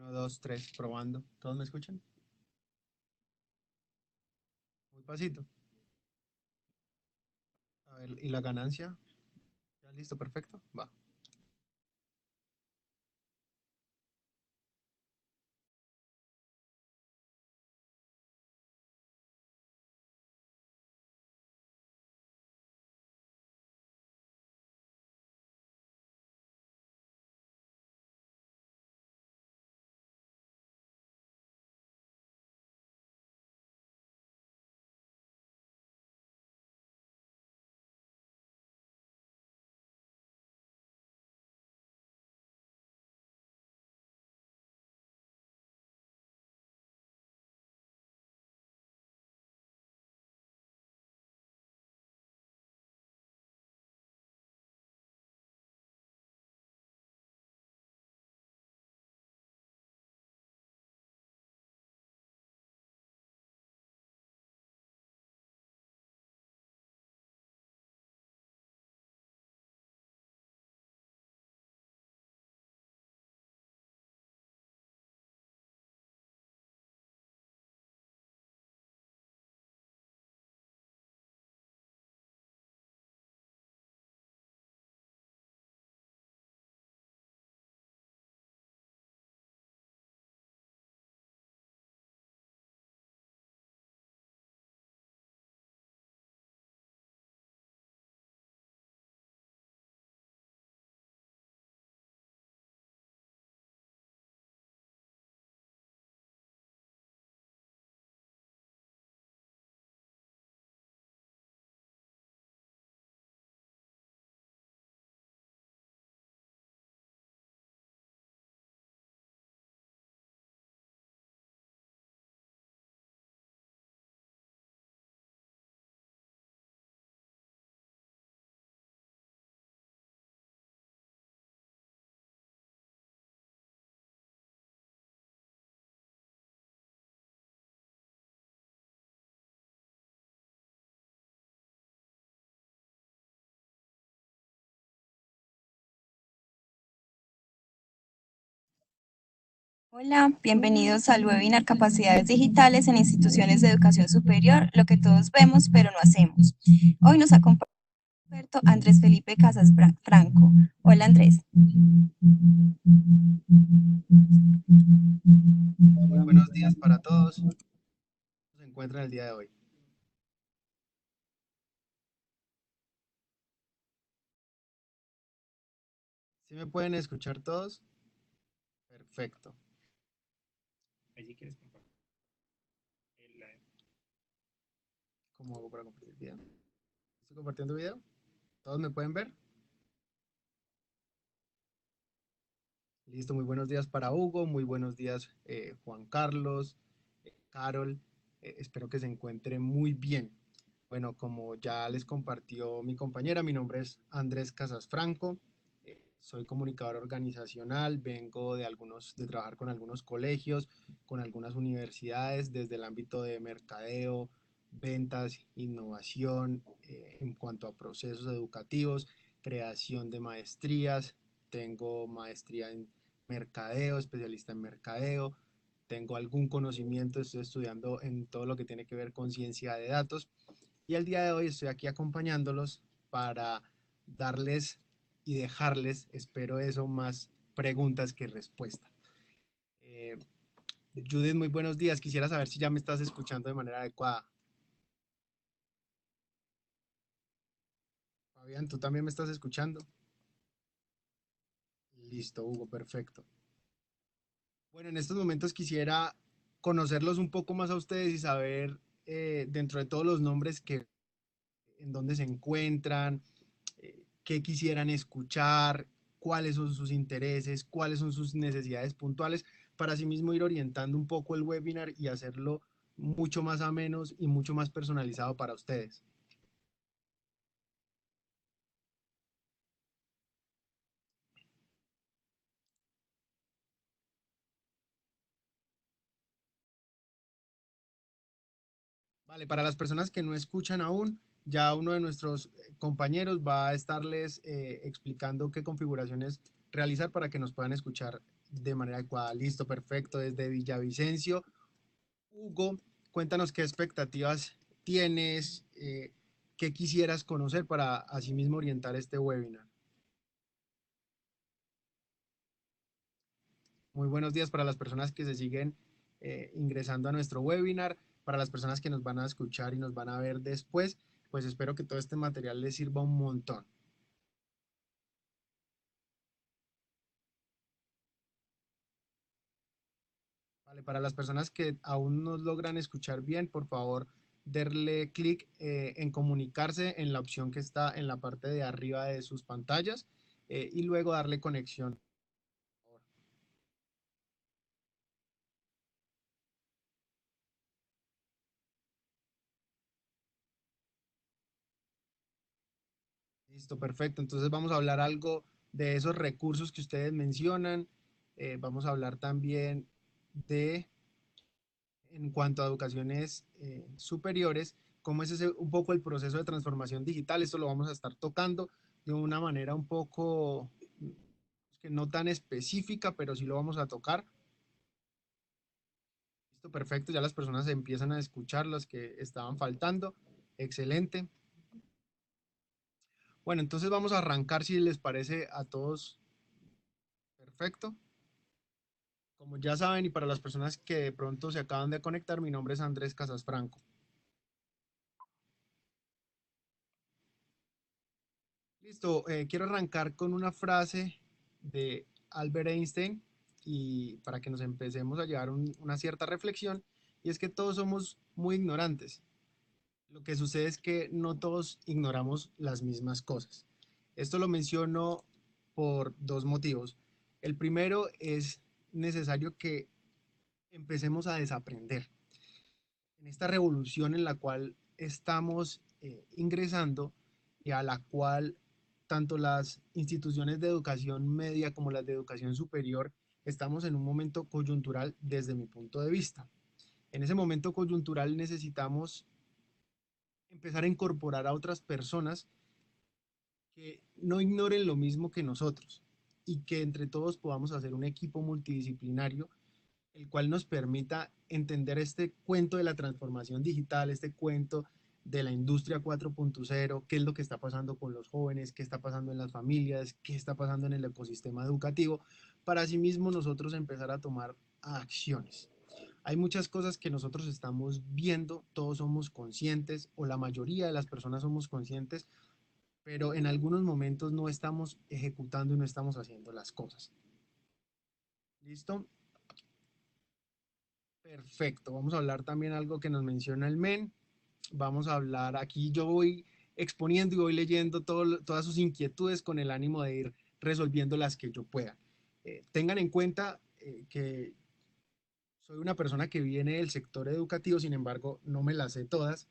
Uno, dos, tres, probando. ¿Todos me escuchan? Muy pasito. A ver, ¿y la ganancia? ¿Ya listo? Perfecto. Va. Hola, bienvenidos al webinar Capacidades Digitales en Instituciones de Educación Superior, lo que todos vemos pero no hacemos. Hoy nos acompaña el experto Andrés Felipe Casas Franco. Hola Andrés. Muy buenos días para todos. ¿Cómo se encuentran el día de hoy? ¿Sí me pueden escuchar todos? Perfecto. Ahí si quieres compartir el live. ¿Cómo hago para compartir video? ¿Estoy compartiendo video? ¿Todos me pueden ver? Listo, muy buenos días para Hugo, muy buenos días Juan Carlos, Carol. Espero que se encuentren muy bien. Bueno, como ya les compartió mi compañera, mi nombre es Andrés Casas Franco. Soy comunicador organizacional, vengo de trabajar con algunos colegios, con algunas universidades desde el ámbito de mercadeo, ventas, innovación, en cuanto a procesos educativos, creación de maestrías. Tengo maestría en mercadeo, especialista en mercadeo. Tengo algún conocimiento, estoy estudiando en todo lo que tiene que ver con ciencia de datos. Y el día de hoy estoy aquí acompañándolos para darles y dejarles, espero eso, más preguntas que respuestas. Eh, Judith, muy buenos días. Quisiera saber si ya me estás escuchando de manera adecuada. Fabián, ¿tú también me estás escuchando? Listo, Hugo, perfecto. Bueno, en estos momentos quisiera conocerlos un poco más a ustedes y saber, dentro de todos los nombres, en dónde se encuentran, qué quisieran escuchar, cuáles son sus intereses, cuáles son sus necesidades puntuales, para asimismo ir orientando un poco el webinar y hacerlo mucho más ameno y mucho más personalizado para ustedes. Vale, para las personas que no escuchan aún, ya uno de nuestros compañeros va a estarles explicando qué configuraciones realizar para que nos puedan escuchar de manera adecuada. Listo, perfecto. Desde Villavicencio, Hugo, cuéntanos qué expectativas tienes, qué quisieras conocer para asimismo orientar este webinar. Muy buenos días para las personas que se siguen ingresando a nuestro webinar, para las personas que nos van a escuchar y nos van a ver después, pues espero que todo este material les sirva un montón. Vale, para las personas que aún no logran escuchar bien, por favor, darle clic en comunicarse en la opción que está en la parte de arriba de sus pantallas y luego darle conexión. Listo, perfecto. Entonces vamos a hablar algo de esos recursos que ustedes mencionan. Vamos a hablar también de, en cuanto a educaciones superiores, cómo es ese, un poco el proceso de transformación digital. Esto lo vamos a estar tocando de una manera un poco que no tan específica, pero sí lo vamos a tocar. Listo, perfecto. Ya las personas empiezan a escuchar las que estaban faltando. Excelente. Bueno, entonces vamos a arrancar si les parece a todos. Perfecto. Como ya saben, y para las personas que de pronto se acaban de conectar, mi nombre es Andrés Casasfranco. Listo, quiero arrancar con una frase de Albert Einstein y para que nos empecemos a llevar una cierta reflexión, y es que todos somos muy ignorantes. Lo que sucede es que no todos ignoramos las mismas cosas. Esto lo menciono por dos motivos. El primero es necesario que empecemos a desaprender. En esta revolución en la cual estamos ingresando y a la cual tanto las instituciones de educación media como las de educación superior estamos en un momento coyuntural desde mi punto de vista. En ese momento coyuntural necesitamos empezar a incorporar a otras personas que no ignoren lo mismo que nosotros y que entre todos podamos hacer un equipo multidisciplinario el cual nos permita entender este cuento de la transformación digital, este cuento de la industria 4.0, qué es lo que está pasando con los jóvenes, qué está pasando en las familias, qué está pasando en el ecosistema educativo, para asimismo nosotros empezar a tomar acciones. Hay muchas cosas que nosotros estamos viendo, todos somos conscientes o la mayoría de las personas somos conscientes, pero en algunos momentos no estamos ejecutando y no estamos haciendo las cosas. ¿Listo? Perfecto. Vamos a hablar también algo que nos menciona el MEN. Vamos a hablar, aquí yo voy exponiendo y voy leyendo todas sus inquietudes con el ánimo de ir resolviendo las que yo pueda. Tengan en cuenta que soy una persona que viene del sector educativo, sin embargo, no me las sé todas.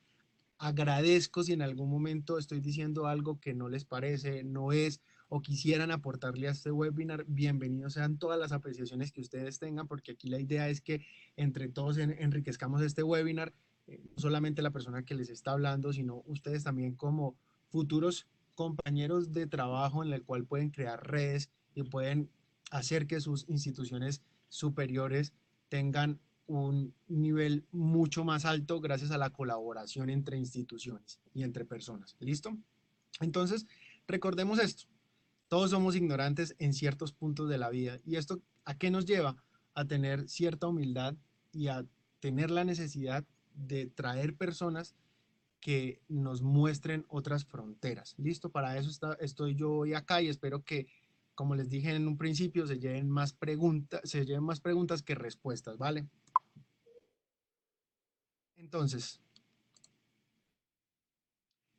Agradezco si en algún momento estoy diciendo algo que no les parece, no es, o quisieran aportarle a este webinar. Bienvenidos sean todas las apreciaciones que ustedes tengan, porque aquí la idea es que entre todos enriquezcamos este webinar, no solamente la persona que les está hablando, sino ustedes también como futuros compañeros de trabajo en el cual pueden crear redes y pueden hacer que sus instituciones superiores tengan un nivel mucho más alto gracias a la colaboración entre instituciones y entre personas. ¿Listo? Entonces, recordemos esto. Todos somos ignorantes en ciertos puntos de la vida. ¿Y esto a qué nos lleva? A tener cierta humildad y a tener la necesidad de traer personas que nos muestren otras fronteras. ¿Listo? Para eso estoy yo hoy acá y espero que, como les dije en un principio, se lleven más preguntas que respuestas, ¿vale? Entonces,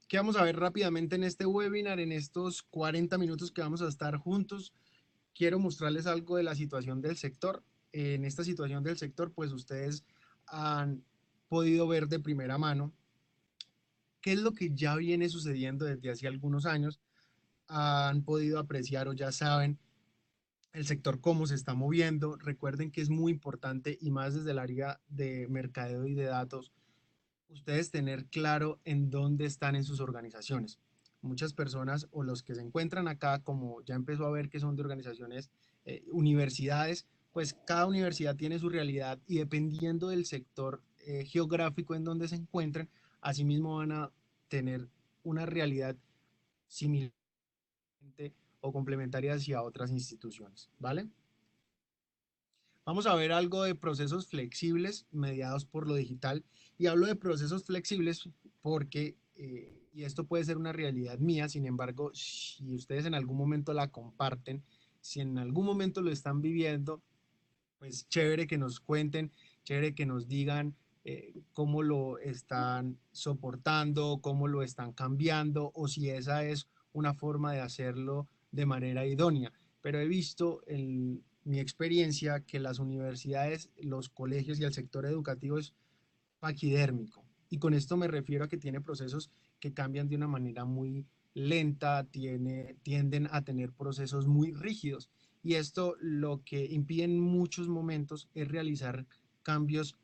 ¿qué vamos a ver rápidamente en este webinar? En estos 40 minutos que vamos a estar juntos, quiero mostrarles algo de la situación del sector. En esta situación del sector, pues ustedes han podido ver de primera mano qué es lo que ya viene sucediendo desde hace algunos años. Han podido apreciar o ya saben el sector cómo se está moviendo. Recuerden que es muy importante y más desde el área de mercadeo y de datos ustedes tener claro en dónde están en sus organizaciones. Muchas personas o los que se encuentran acá, como ya empezó a ver que son de organizaciones, universidades, pues cada universidad tiene su realidad y dependiendo del sector geográfico en donde se encuentren, asimismo van a tener una realidad similar o complementaria hacia otras instituciones, ¿vale? Vamos a ver algo de procesos flexibles mediados por lo digital. Y hablo de procesos flexibles porque, y esto puede ser una realidad mía, sin embargo, si ustedes en algún momento la comparten, si en algún momento lo están viviendo, pues chévere que nos cuenten, chévere que nos digan cómo lo están soportando, cómo lo están cambiando o si esa es una forma de hacerlo de manera idónea. Pero he visto en mi experiencia que las universidades, los colegios y el sector educativo es paquidérmico. Y con esto me refiero a que tiene procesos que cambian de una manera muy lenta, tienden a tener procesos muy rígidos. Y esto lo que impide en muchos momentos es realizar cambios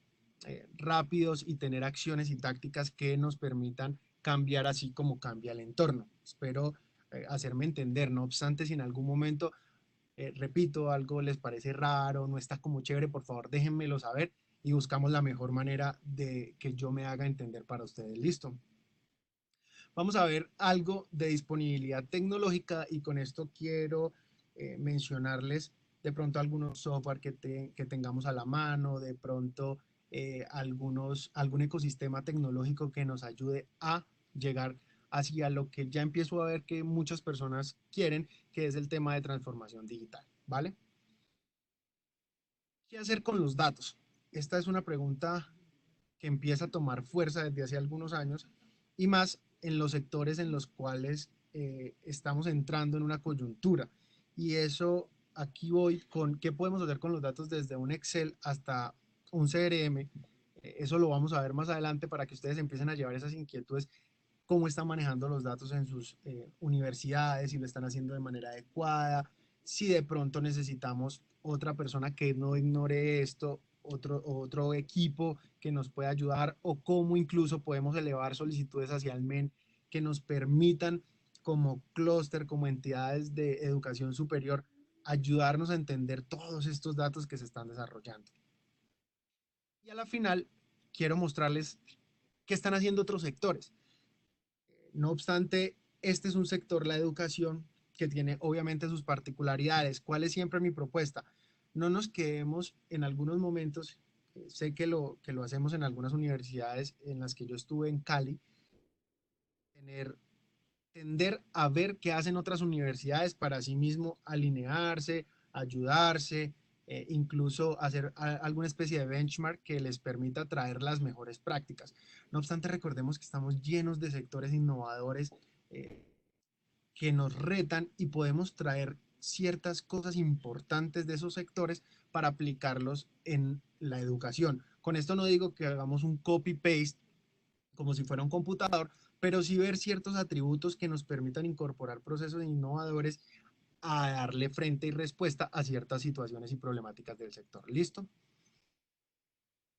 rápidos y tener acciones y tácticas que nos permitan cambiar así como cambia el entorno. Espero hacerme entender. No obstante, si en algún momento repito, algo les parece raro, no está como chévere, por favor déjenmelo saber y buscamos la mejor manera de que yo me haga entender para ustedes. Listo. Vamos a ver algo de disponibilidad tecnológica y con esto quiero mencionarles de pronto algunos software que tengamos a la mano, de pronto algún ecosistema tecnológico que nos ayude a llegar hacia lo que ya empiezo a ver que muchas personas quieren, que es el tema de transformación digital, ¿vale? ¿Qué hacer con los datos? Esta es una pregunta que empieza a tomar fuerza desde hace algunos años y más en los sectores en los cuales estamos entrando en una coyuntura. Y eso, aquí voy con qué podemos hacer con los datos desde un Excel hasta un CRM. Eso lo vamos a ver más adelante para que ustedes empiecen a llevar esas inquietudes, cómo están manejando los datos en sus universidades, si lo están haciendo de manera adecuada, si de pronto necesitamos otra persona que no ignore esto, otro equipo que nos pueda ayudar o cómo incluso podemos elevar solicitudes hacia el MEN que nos permitan como clúster, como entidades de educación superior, ayudarnos a entender todos estos datos que se están desarrollando. Y a la final, quiero mostrarles qué están haciendo otros sectores. No obstante, este es un sector, la educación, que tiene obviamente sus particularidades. ¿Cuál es siempre mi propuesta? No nos quedemos en algunos momentos, sé que lo hacemos en algunas universidades en las que yo estuve en Cali, tener, tender a ver qué hacen otras universidades para sí mismo alinearse, ayudarse, incluso hacer alguna especie de benchmark que les permita traer las mejores prácticas. No obstante, recordemos que estamos llenos de sectores innovadores eh, que nos retan y podemos traer ciertas cosas importantes de esos sectores para aplicarlos en la educación. Con esto no digo que hagamos un copy-paste como si fuera un computador, pero sí ver ciertos atributos que nos permitan incorporar procesos innovadores a darle frente y respuesta a ciertas situaciones y problemáticas del sector. ¿Listo?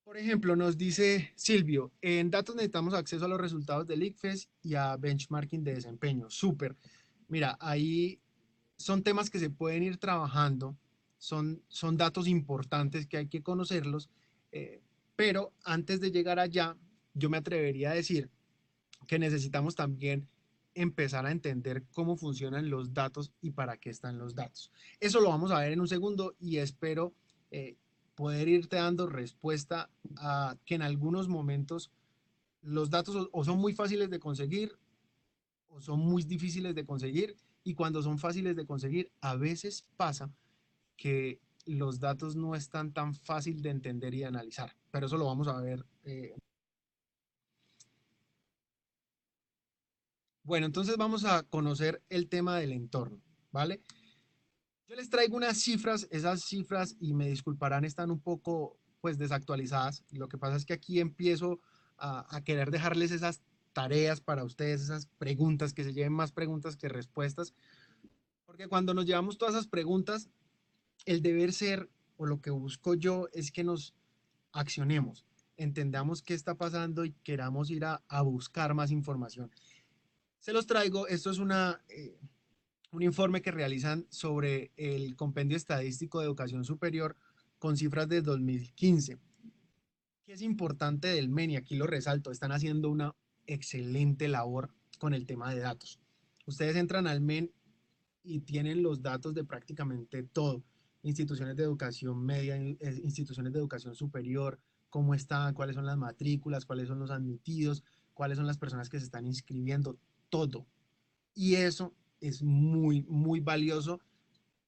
Por ejemplo, nos dice Silvio, en datos necesitamos acceso a los resultados del ICFES y a benchmarking de desempeño. Súper. Mira, ahí son temas que se pueden ir trabajando, son datos importantes que hay que conocerlos, eh, pero antes de llegar allá, yo me atrevería a decir que necesitamos también empezar a entender cómo funcionan los datos y para qué están los datos. Eso lo vamos a ver en un segundo y espero eh, poder irte dando respuesta a que en algunos momentos los datos o son muy fáciles de conseguir o son muy difíciles de conseguir y cuando son fáciles de conseguir a veces pasa que los datos no están tan fácil de entender y de analizar, pero eso lo vamos a ver. Bueno, entonces vamos a conocer el tema del entorno, ¿vale? Yo les traigo unas cifras, esas cifras, y me disculparán, están un poco pues desactualizadas. Lo que pasa es que aquí empiezo a querer dejarles esas tareas para ustedes, esas preguntas, que se lleven más preguntas que respuestas, porque cuando nos llevamos todas esas preguntas, el deber ser, o lo que busco yo, es que nos accionemos, entendamos qué está pasando y queramos ir a buscar más información. Se los traigo, esto es un informe que realizan sobre el Compendio Estadístico de Educación Superior, con cifras de 2015. ¿Qué es importante del MEN? Y aquí lo resalto, están haciendo una excelente labor con el tema de datos. Ustedes entran al MEN y tienen los datos de prácticamente todo, instituciones de educación media, instituciones de educación superior, cómo están, cuáles son las matrículas, cuáles son los admitidos, cuáles son las personas que se están inscribiendo, todo. Y eso es muy, muy valioso.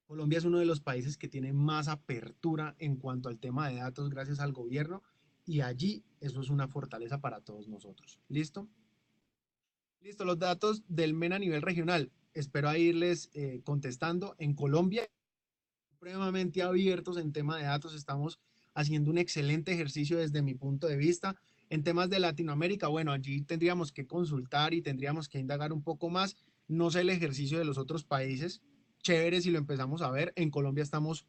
Colombia es uno de los países que tiene más apertura en cuanto al tema de datos gracias al gobierno y allí eso es una fortaleza para todos nosotros. ¿Listo? Listo, los datos del MEN a nivel regional. Espero irles contestando. En Colombia, supremamente abiertos en tema de datos, estamos haciendo un excelente ejercicio desde mi punto de vista. En temas de Latinoamérica, bueno, allí tendríamos que consultar y tendríamos que indagar un poco más. No sé el ejercicio de los otros países. Chévere si lo empezamos a ver. En Colombia estamos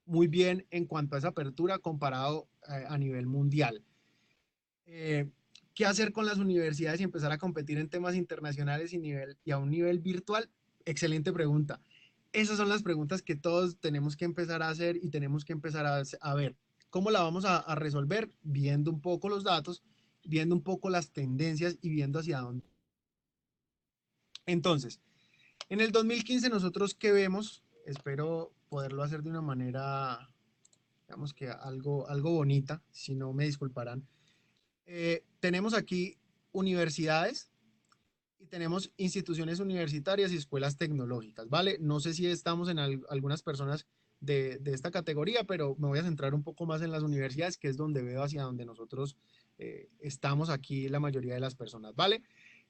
muy bien en cuanto a esa apertura comparado a nivel mundial. Eh, ¿Qué hacer con las universidades y empezar a competir en temas internacionales y a un nivel virtual? Excelente pregunta. Esas son las preguntas que todos tenemos que empezar a hacer y tenemos que empezar a ver. ¿Cómo la vamos a resolver? Viendo un poco los datos, viendo un poco las tendencias y viendo hacia dónde. Entonces, en el 2015 nosotros qué vemos, espero poderlo hacer de una manera, digamos que algo bonita, si no me disculparán. Tenemos aquí universidades y tenemos instituciones universitarias y escuelas tecnológicas, ¿vale? No sé si estamos en algunas personas de esta categoría, pero me voy a centrar un poco más en las universidades, que es donde veo hacia donde nosotros estamos aquí la mayoría de las personas, ¿vale?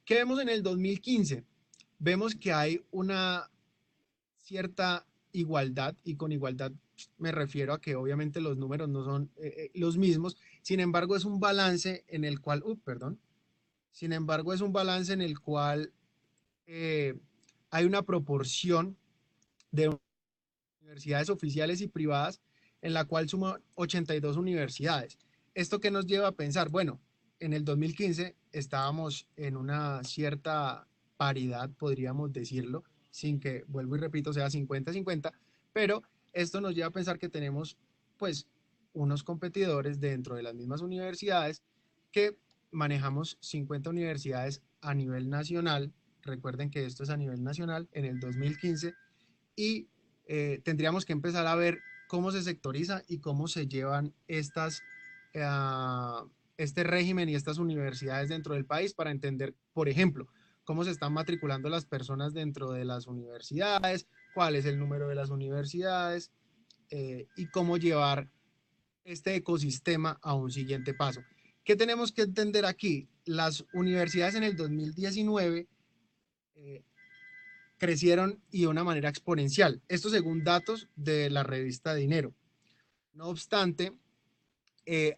¿Qué vemos en el 2015? Vemos que hay una cierta igualdad y con igualdad me refiero a que obviamente los números no son los mismos, sin embargo es un balance en el cual, perdón, sin embargo es un balance en el cual eh, hay una proporción de universidades oficiales y privadas en la cual suma 82 universidades. ¿Esto qué nos lleva a pensar? Bueno, en el 2015 estábamos en una cierta paridad, podríamos decirlo, sin que, vuelvo y repito, sea 50-50, pero esto nos lleva a pensar que tenemos pues unos competidores dentro de las mismas universidades que manejamos 50 universidades a nivel nacional. Recuerden que esto es a nivel nacional en el 2015 y tendríamos que empezar a ver cómo se sectoriza y cómo se llevan este régimen y estas universidades dentro del país para entender, por ejemplo, cómo se están matriculando las personas dentro de las universidades, cuál es el número de las universidades y cómo llevar este ecosistema a un siguiente paso. ¿Qué tenemos que entender aquí? Las universidades en el 2019 eh, crecieron y de una manera exponencial. Esto según datos de la revista Dinero. No obstante, eh,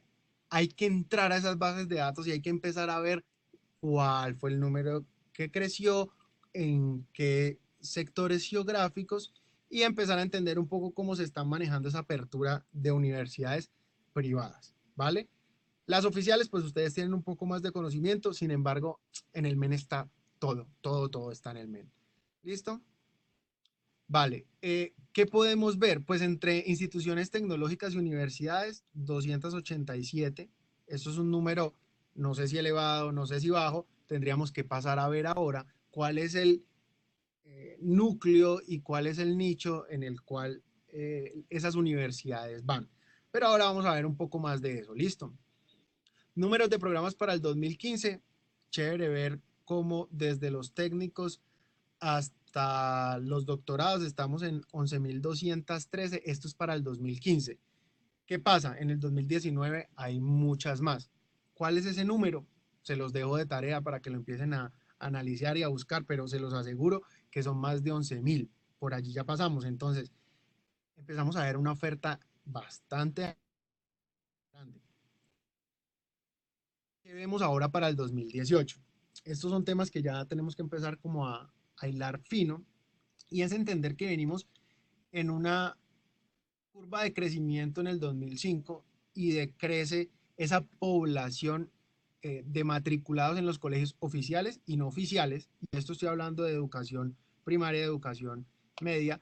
hay que entrar a esas bases de datos y hay que empezar a ver cuál fue el número que creció, en qué sectores geográficos y empezar a entender un poco cómo se está manejando esa apertura de universidades privadas, ¿vale? Las oficiales, pues ustedes tienen un poco más de conocimiento, sin embargo, en el MEN está todo está en el MEN. ¿Listo? Vale, ¿qué podemos ver? Pues entre instituciones tecnológicas y universidades, 287. Eso es un número, no sé si elevado, no sé si bajo. Tendríamos que pasar a ver ahora cuál es el núcleo y cuál es el nicho en el cual esas universidades van. Pero ahora vamos a ver un poco más de eso. ¿Listo? Números de programas para el 2015. Chévere ver cómo desde los técnicos hasta los doctorados estamos en 11.213. Esto es para el 2015. ¿Qué pasa? En el 2019 hay muchas más. ¿Cuál es ese número? Se los dejo de tarea para que lo empiecen a analizar y a buscar, pero se los aseguro que son más de 11.000. Por allí ya pasamos. Entonces, empezamos a ver una oferta bastante grande. ¿Qué vemos ahora para el 2018? Estos son temas que ya tenemos que empezar como a hilar fino y es entender que venimos en una curva de crecimiento en el 2005 y decrece esa población de matriculados en los colegios oficiales y no oficiales, y esto estoy hablando de educación primaria, de educación media,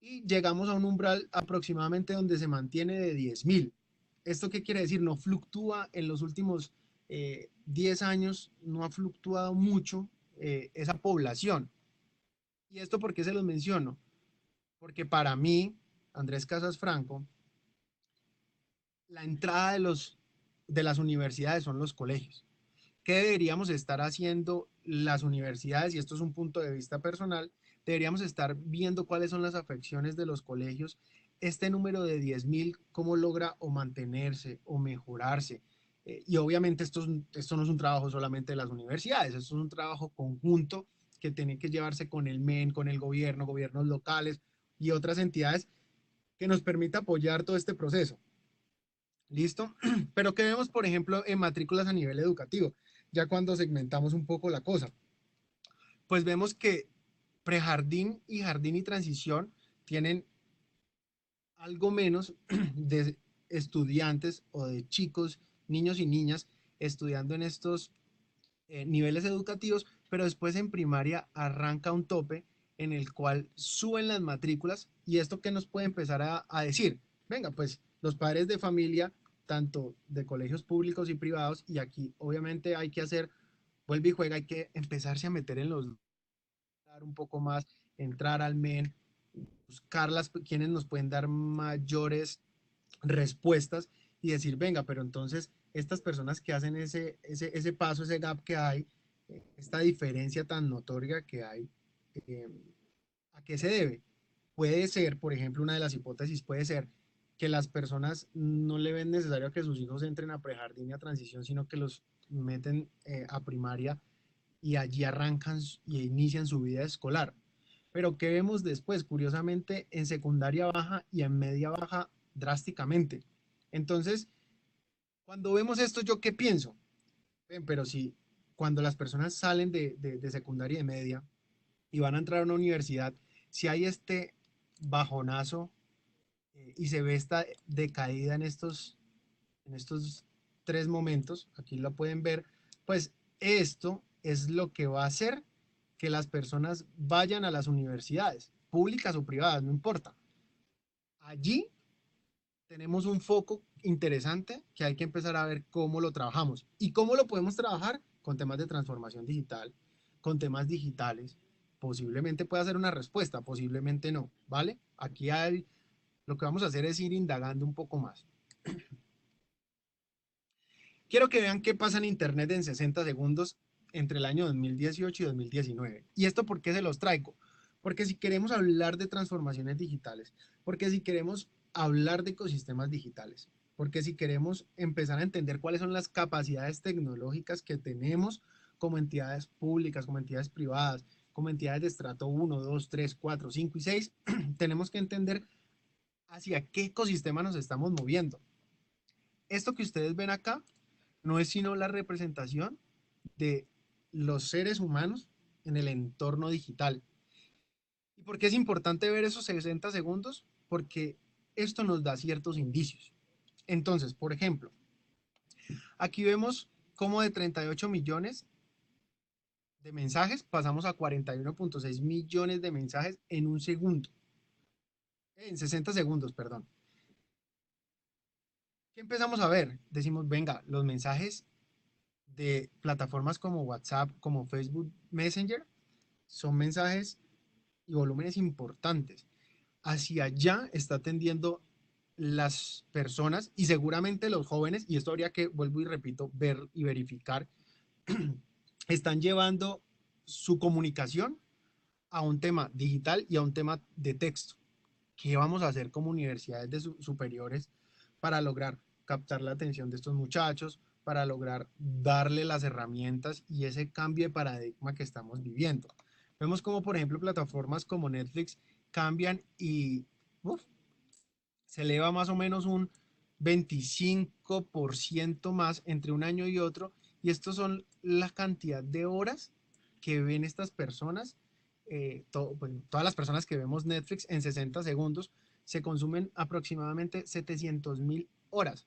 y llegamos a un umbral aproximadamente donde se mantiene de 10.000. ¿Esto qué quiere decir? No fluctúa en los últimos 10 años, no ha fluctuado mucho esa población. ¿Y esto por qué se los menciono? Porque para mí, Andrés Casas Franco, la entrada de las universidades son los colegios. ¿Qué deberíamos estar haciendo las universidades? Y esto es un punto de vista personal. Deberíamos estar viendo cuáles son las afecciones de los colegios. Este número de 10.000, cómo logra o mantenerse o mejorarse. Y obviamente esto no es un trabajo solamente de las universidades, esto es un trabajo conjunto que tiene que llevarse con el MEN, con el gobierno, gobiernos locales y otras entidades que nos permita apoyar todo este proceso. ¿Listo? Pero ¿qué vemos, por ejemplo, en matrículas a nivel educativo? Ya cuando segmentamos un poco la cosa, pues vemos que prejardín y jardín y transición tienen algo menos de estudiantes o de chicos, niños y niñas estudiando en estos niveles educativos, pero después en primaria arranca un tope en el cual suben las matrículas y esto que nos puede empezar a decir, venga, pues los padres de familia, tanto de colegios públicos y privados, y aquí obviamente hay que hacer, vuelve y juega, hay que empezarse a meter en los, un poco más, entrar al MEN, buscar las, quienes nos pueden dar mayores respuestas y decir, venga, pero entonces estas personas que hacen ese paso, ese gap que hay, esta diferencia tan notoria que hay, eh, ¿a qué se debe? Puede ser, por ejemplo, una de las hipótesis puede ser que las personas no le ven necesario que sus hijos entren a prejardín y a transición, sino que los meten a primaria y allí arrancan y inician su vida escolar. Pero ¿qué vemos después? Curiosamente, en secundaria baja y en media baja drásticamente. Entonces, cuando vemos esto, ¿yo qué pienso? Pero si cuando las personas salen de secundaria y de media y van a entrar a una universidad, si hay este bajonazo y se ve esta decaída en estos tres momentos, aquí lo pueden ver, pues esto es lo que va a hacer que las personas vayan a las universidades, públicas o privadas, no importa. Allí tenemos un foco interesante que hay que empezar a ver cómo lo trabajamos y cómo lo podemos trabajar con temas de transformación digital, con temas digitales. Posiblemente pueda ser una respuesta, posiblemente no, ¿vale? Aquí hay, lo que vamos a hacer es ir indagando un poco más. Quiero que vean qué pasa en Internet en 60 segundos entre el año 2018 y 2019. ¿Y esto por qué se los traigo? Porque si queremos hablar de transformaciones digitales, porque si queremos hablar de ecosistemas digitales, porque si queremos empezar a entender cuáles son las capacidades tecnológicas que tenemos como entidades públicas, como entidades privadas, como entidades de estrato 1, 2, 3, 4, 5 y 6, tenemos que entender hacia qué ecosistema nos estamos moviendo. Esto que ustedes ven acá no es sino la representación de los seres humanos en el entorno digital. ¿Y por qué es importante ver esos 60 segundos? Porque esto nos da ciertos indicios. Entonces, por ejemplo, aquí vemos cómo de 38 millones de mensajes pasamos a 41.6 millones de mensajes en un segundo. En 60 segundos, perdón. ¿Qué empezamos a ver? Decimos, venga, los mensajes de plataformas como WhatsApp, como Facebook Messenger, son mensajes y volúmenes importantes. Hacia allá está tendiendo las personas y seguramente los jóvenes, y esto habría que, vuelvo y repito, ver y verificar, están llevando su comunicación a un tema digital y a un tema de texto. ¿Qué vamos a hacer como universidades de superiores para lograr captar la atención de estos muchachos, para lograr darle las herramientas y ese cambio de paradigma que estamos viviendo? Vemos como, por ejemplo, plataformas como Netflix cambian y uf, se eleva más o menos un 25% más entre un año y otro. Y estos son la cantidad de horas que ven estas personas, bueno, todas las personas que vemos Netflix en 60 segundos, se consumen aproximadamente 700.000 horas.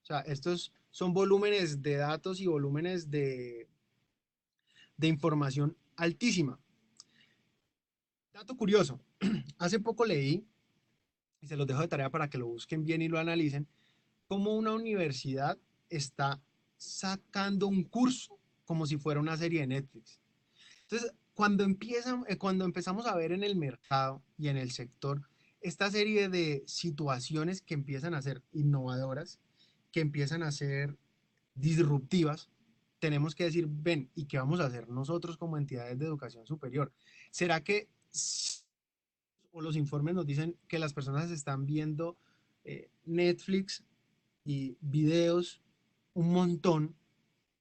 O sea, estos son volúmenes de datos y volúmenes de información altísima. Dato curioso, Hace poco leí, y se los dejo de tarea para que lo busquen bien y lo analicen, cómo una universidad está sacando un curso como si fuera una serie de Netflix. Entonces, cuando empezamos a ver en el mercado y en el sector esta serie de situaciones que empiezan a ser innovadoras, que empiezan a ser disruptivas, tenemos que decir, ven, ¿y qué vamos a hacer nosotros como entidades de educación superior? ¿Será que o los informes nos dicen que las personas están viendo Netflix y videos un montón?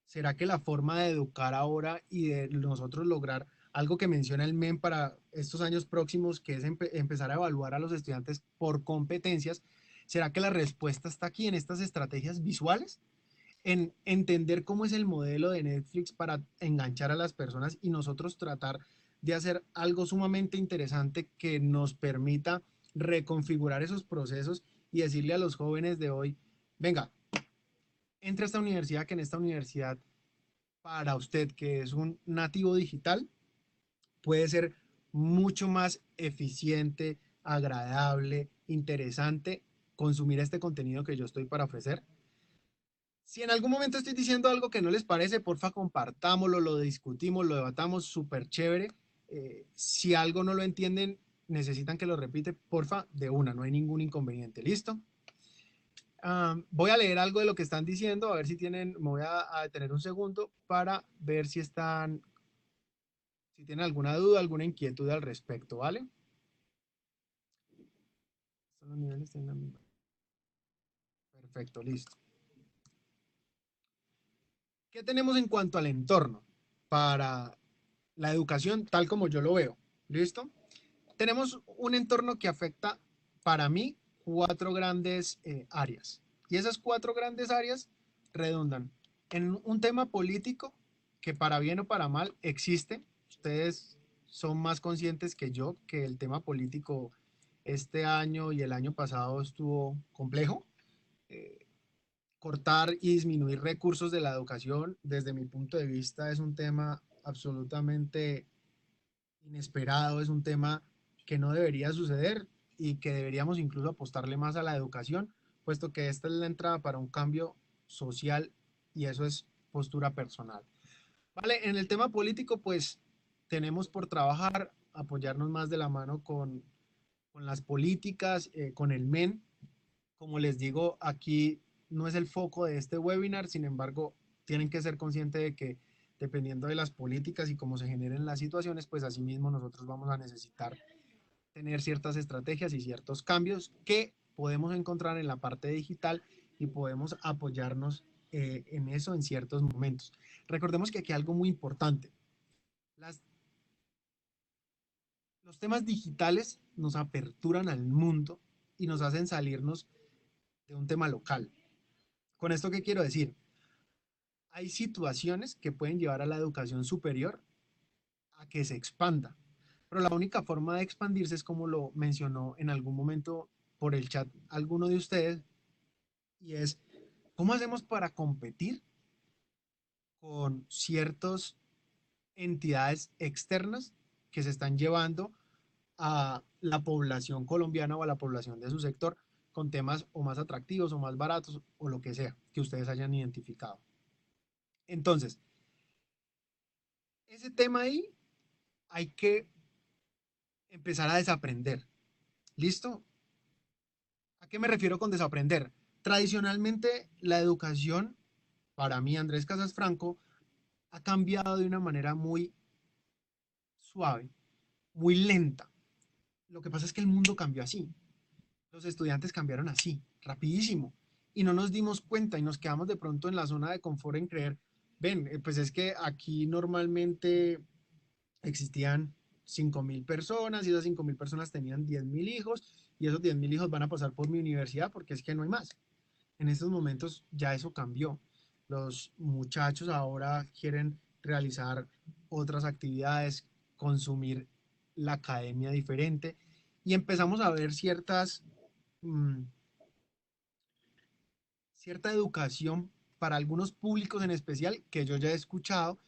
¿Será que la forma de educar ahora y de nosotros lograr algo que menciona el MEM para estos años próximos, que es empezar a evaluar a los estudiantes por competencias, será que la respuesta está aquí en estas estrategias visuales? En entender cómo es el modelo de Netflix para enganchar a las personas y nosotros tratar de hacer algo sumamente interesante que nos permita reconfigurar esos procesos y decirle a los jóvenes de hoy, venga, entre a esta universidad, que en esta universidad para usted que es un nativo digital puede ser mucho más eficiente, agradable, interesante consumir este contenido que yo estoy para ofrecer. Si en algún momento estoy diciendo algo que no les parece, porfa, compartámoslo, lo discutimos, lo debatamos, súper chévere. Si algo no lo entienden, necesitan que lo repite, porfa, de una, no hay ningún inconveniente. ¿Listo? Voy a leer algo de lo que están diciendo, a ver si tienen, me voy a detener un segundo para ver si tienen alguna duda, alguna inquietud al respecto, ¿vale? Los niveles tienen la misma. Perfecto, listo. ¿Qué tenemos en cuanto al entorno para la educación tal como yo lo veo? ¿Listo? Tenemos un entorno que afecta, para mí, cuatro grandes áreas. Y esas cuatro grandes áreas redundan en un tema político que para bien o para mal existe. Ustedes son más conscientes que yo que el tema político este año y el año pasado estuvo complejo. Eh, Cortar y disminuir recursos de la educación, desde mi punto de vista, es un tema absolutamente inesperado, es un tema que no debería suceder y que deberíamos incluso apostarle más a la educación, puesto que esta es la entrada para un cambio social y eso es postura personal. Vale, en el tema político, pues tenemos por trabajar, apoyarnos más de la mano con las políticas, con el MEN. Como les digo, aquí no es el foco de este webinar, sin embargo, tienen que ser conscientes de que dependiendo de las políticas y cómo se generen las situaciones, pues asimismo nosotros vamos a necesitar tener ciertas estrategias y ciertos cambios que podemos encontrar en la parte digital y podemos apoyarnos en eso en ciertos momentos. Recordemos que aquí hay algo muy importante. Las, los temas digitales nos aperturan al mundo y nos hacen salirnos de un tema local. ¿Con esto qué quiero decir? Hay situaciones que pueden llevar a la educación superior a que se expanda, pero la única forma de expandirse es como lo mencionó en algún momento por el chat alguno de ustedes, y es cómo hacemos para competir con ciertas entidades externas que se están llevando a la población colombiana o a la población de su sector con temas o más atractivos o más baratos o lo que sea que ustedes hayan identificado. Entonces, ese tema ahí hay que empezar a desaprender. ¿Listo? ¿A qué me refiero con desaprender? Tradicionalmente, la educación, para mí, Andrés Casas Franco, ha cambiado de una manera muy suave, muy lenta. Lo que pasa es que el mundo cambió así. Los estudiantes cambiaron así, rapidísimo. Y no nos dimos cuenta y nos quedamos de pronto en la zona de confort en creer, ven, pues es que aquí normalmente existían 5.000 personas y esas 5.000 personas tenían 10.000 hijos y esos 10.000 hijos van a pasar por mi universidad porque es que no hay más. En estos momentos ya eso cambió. Los muchachos ahora quieren realizar otras actividades, consumir la academia diferente y empezamos a ver mmm, cierta educación para algunos públicos en especial que yo ya he escuchado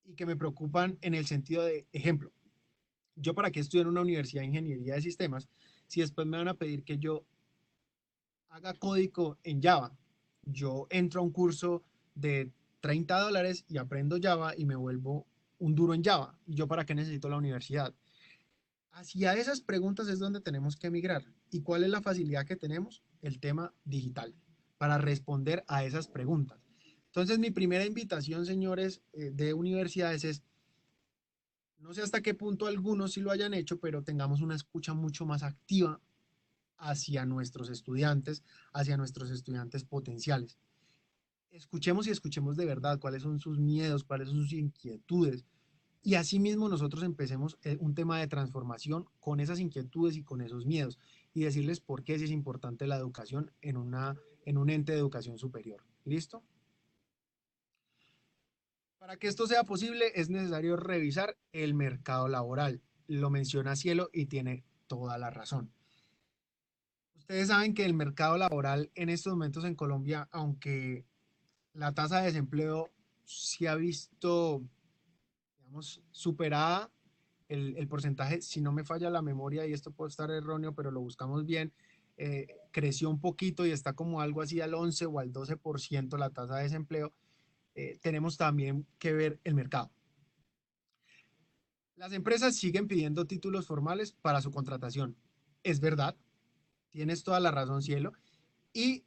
y que me preocupan en el sentido de ejemplo. ¿Yo para qué estudio en una universidad de ingeniería de sistemas si después me van a pedir que yo haga código en Java? Yo entro a un curso de $30 y aprendo Java y me vuelvo un duro en Java. ¿Y yo para qué necesito la universidad? Hacia esas preguntas es donde tenemos que migrar. ¿Y cuál es la facilidad que tenemos? El tema digital, para responder a esas preguntas. Entonces, mi primera invitación, señores de universidades, es, no sé hasta qué punto algunos sí lo hayan hecho, pero tengamos una escucha mucho más activa hacia nuestros estudiantes potenciales. Escuchemos y escuchemos de verdad cuáles son sus miedos, cuáles son sus inquietudes, y asimismo nosotros empecemos un tema de transformación con esas inquietudes y con esos miedos y decirles por qué sí es importante la educación en un ente de educación superior. ¿Listo? Para que esto sea posible es necesario revisar el mercado laboral. Lo menciona Cielo y tiene toda la razón. Ustedes saben que el mercado laboral en estos momentos en Colombia, aunque la tasa de desempleo se ha visto, digamos, superada, el porcentaje, si no me falla la memoria, y esto puede estar erróneo, pero lo buscamos bien, creció un poquito y está como algo así al 11 o al 12% la tasa de desempleo. Tenemos también que ver el mercado. Las empresas siguen pidiendo títulos formales para su contratación. Es verdad, tienes toda la razón, Cielo. Y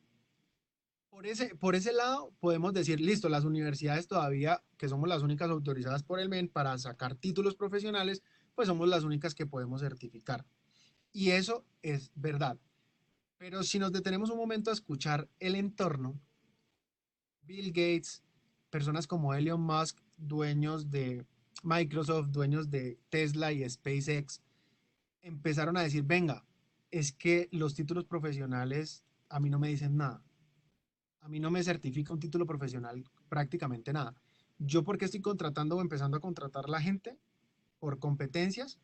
por ese lado podemos decir, listo, las universidades todavía, que somos las únicas autorizadas por el MEN para sacar títulos profesionales, pues somos las únicas que podemos certificar. Y eso es verdad. Pero si nos detenemos un momento a escuchar el entorno, Bill Gates, personas como Elon Musk, dueños de Microsoft, dueños de Tesla y SpaceX, empezaron a decir, venga, es que los títulos profesionales a mí no me dicen nada. A mí no me certifica un título profesional prácticamente nada. Yo porque estoy contratando o empezando a contratar a la gente por competencias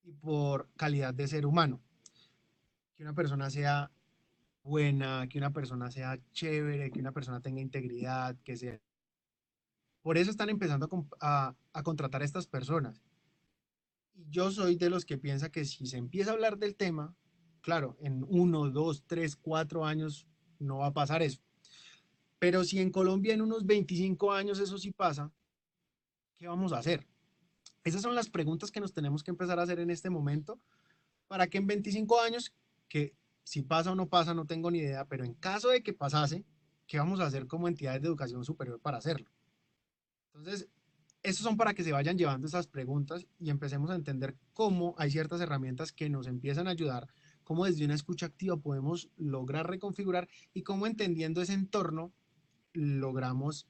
y por calidad de ser humano. Que una persona sea buena, que una persona sea chévere, que una persona tenga integridad, que sea... Por eso están empezando a contratar a estas personas. Y yo soy de los que piensa que si se empieza a hablar del tema, claro, en 1, 2, 3, 4 años no va a pasar eso. Pero si en Colombia en unos 25 años eso sí pasa, ¿qué vamos a hacer? Esas son las preguntas que nos tenemos que empezar a hacer en este momento para que en 25 años, que si pasa o no pasa, no tengo ni idea, pero en caso de que pasase, ¿qué vamos a hacer como entidades de educación superior para hacerlo? Entonces, estos son para que se vayan llevando esas preguntas y empecemos a entender cómo hay ciertas herramientas que nos empiezan a ayudar, cómo desde una escucha activa podemos lograr reconfigurar y cómo entendiendo ese entorno logramos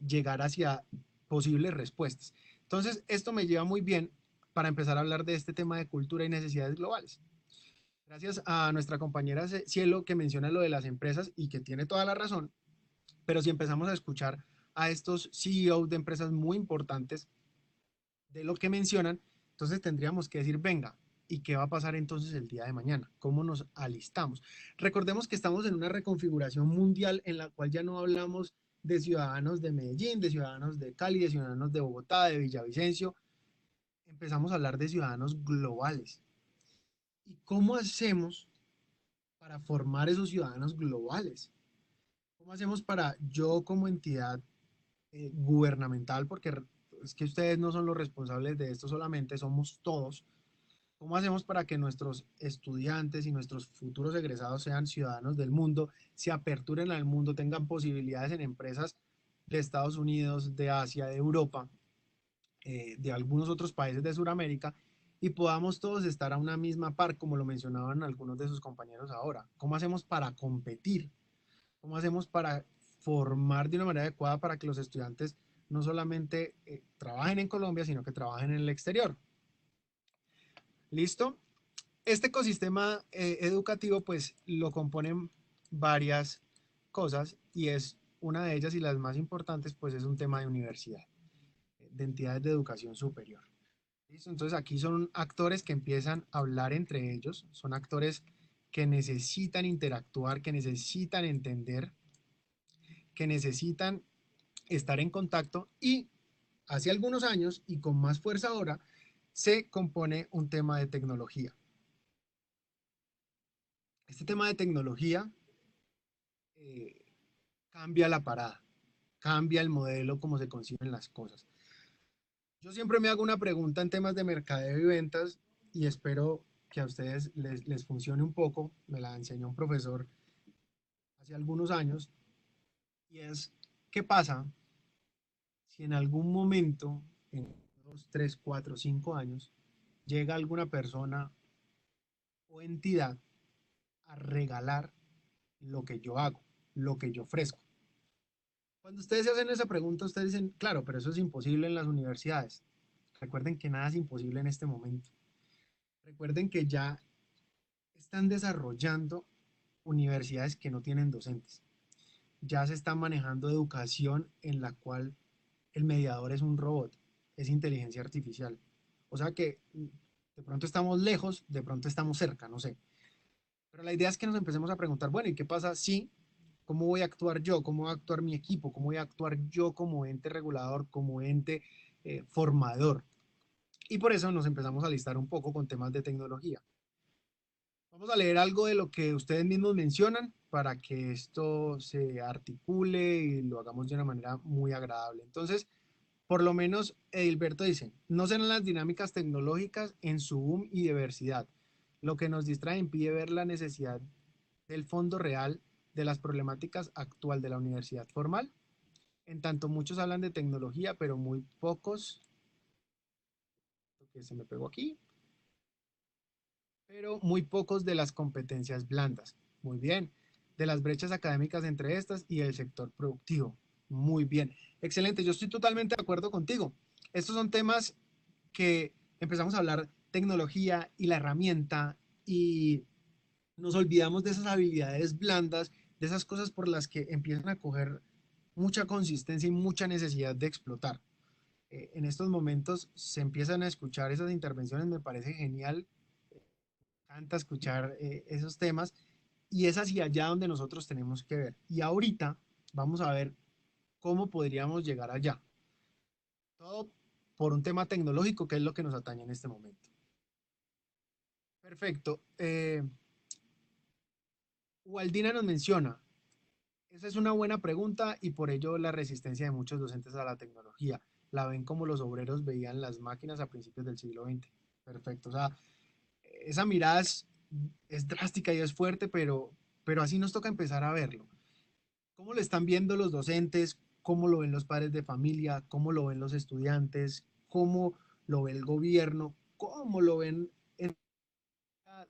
llegar hacia posibles respuestas. Entonces, esto me lleva muy bien para empezar a hablar de este tema de cultura y necesidades globales. Gracias a nuestra compañera Cielo que menciona lo de las empresas y que tiene toda la razón, pero si empezamos a escuchar a estos CEOs de empresas muy importantes de lo que mencionan, entonces tendríamos que decir, venga, ¿y qué va a pasar entonces el día de mañana? ¿Cómo nos alistamos? Recordemos que estamos en una reconfiguración mundial en la cual ya no hablamos de ciudadanos de Medellín, de ciudadanos de Cali, de ciudadanos de Bogotá, de Villavicencio, empezamos a hablar de ciudadanos globales. ¿Y cómo hacemos para formar esos ciudadanos globales? ¿Cómo hacemos para yo como entidad gubernamental, porque es que ustedes no son los responsables de esto solamente, somos todos? ¿Cómo hacemos para que nuestros estudiantes y nuestros futuros egresados sean ciudadanos del mundo, se aperturen al mundo, tengan posibilidades en empresas de Estados Unidos, de Asia, de Europa, de algunos otros países de Sudamérica y podamos todos estar a una misma par, como lo mencionaban algunos de sus compañeros ahora? ¿Cómo hacemos para competir? ¿Cómo hacemos para formar de una manera adecuada para que los estudiantes no solamente trabajen en Colombia, sino que trabajen en el exterior? ¿Listo? Este ecosistema educativo pues lo componen varias cosas y es una de ellas y las más importantes pues es un tema de universidad, de entidades de educación superior. ¿Listo? Entonces aquí son actores que empiezan a hablar entre ellos, son actores que necesitan interactuar, que necesitan entender, que necesitan estar en contacto y hace algunos años y con más fuerza ahora se compone un tema de tecnología. Este tema de tecnología eh, cambia la parada, cambia el modelo como se conciben las cosas. Yo siempre me hago una pregunta en temas de mercadeo y ventas y espero que a ustedes les funcione un poco. Me la enseñó un profesor hace algunos años y es, ¿qué pasa si en algún momento, en 2, 3, 4, 5 años, llega alguna persona o entidad a regalar lo que yo hago, lo que yo ofrezco? Cuando ustedes se hacen esa pregunta, ustedes dicen, claro, pero eso es imposible en las universidades. Recuerden que nada es imposible en este momento. Recuerden que ya están desarrollando universidades que no tienen docentes. Ya se está manejando educación en la cual el mediador es un robot, es inteligencia artificial. O sea que de pronto estamos lejos, de pronto estamos cerca, no sé. Pero la idea es que nos empecemos a preguntar, bueno, ¿y qué pasa si, cómo voy a actuar yo, cómo va a actuar mi equipo, cómo voy a actuar yo como ente regulador, como ente formador? Y por eso nos empezamos a listar un poco con temas de tecnología. Vamos a leer algo de lo que ustedes mismos mencionan para que esto se articule y lo hagamos de una manera muy agradable. Entonces, por lo menos Edilberto dice, no serán las dinámicas tecnológicas en su boom y diversidad. Lo que nos distrae impide ver la necesidad del fondo real de las problemáticas actual de la universidad formal. En tanto, muchos hablan de tecnología, pero muy pocos, que se me pegó aquí, pero muy pocos de las competencias blandas. Muy bien. De las brechas académicas entre estas y el sector productivo. Muy bien. Excelente. Yo estoy totalmente de acuerdo contigo. Estos son temas que empezamos a hablar tecnología y la herramienta y nos olvidamos de esas habilidades blandas, de esas cosas por las que empiezan a coger mucha consistencia y mucha necesidad de explotar. En estos momentos se empiezan a escuchar esas intervenciones, me parece genial, encanta escuchar esos temas y es hacia allá donde nosotros tenemos que ver. Y ahorita vamos a ver cómo podríamos llegar allá. Todo por un tema tecnológico que es lo que nos atañe en este momento. Perfecto. Waldina nos menciona, esa es una buena pregunta y por ello la resistencia de muchos docentes a la tecnología. La ven como los obreros veían las máquinas a principios del siglo XX. Perfecto. O sea, esa mirada es drástica y es fuerte, pero así nos toca empezar a verlo. ¿Cómo lo están viendo los docentes? ¿Cómo lo ven los padres de familia? ¿Cómo lo ven los estudiantes? ¿Cómo lo ve el gobierno? ¿Cómo lo ven en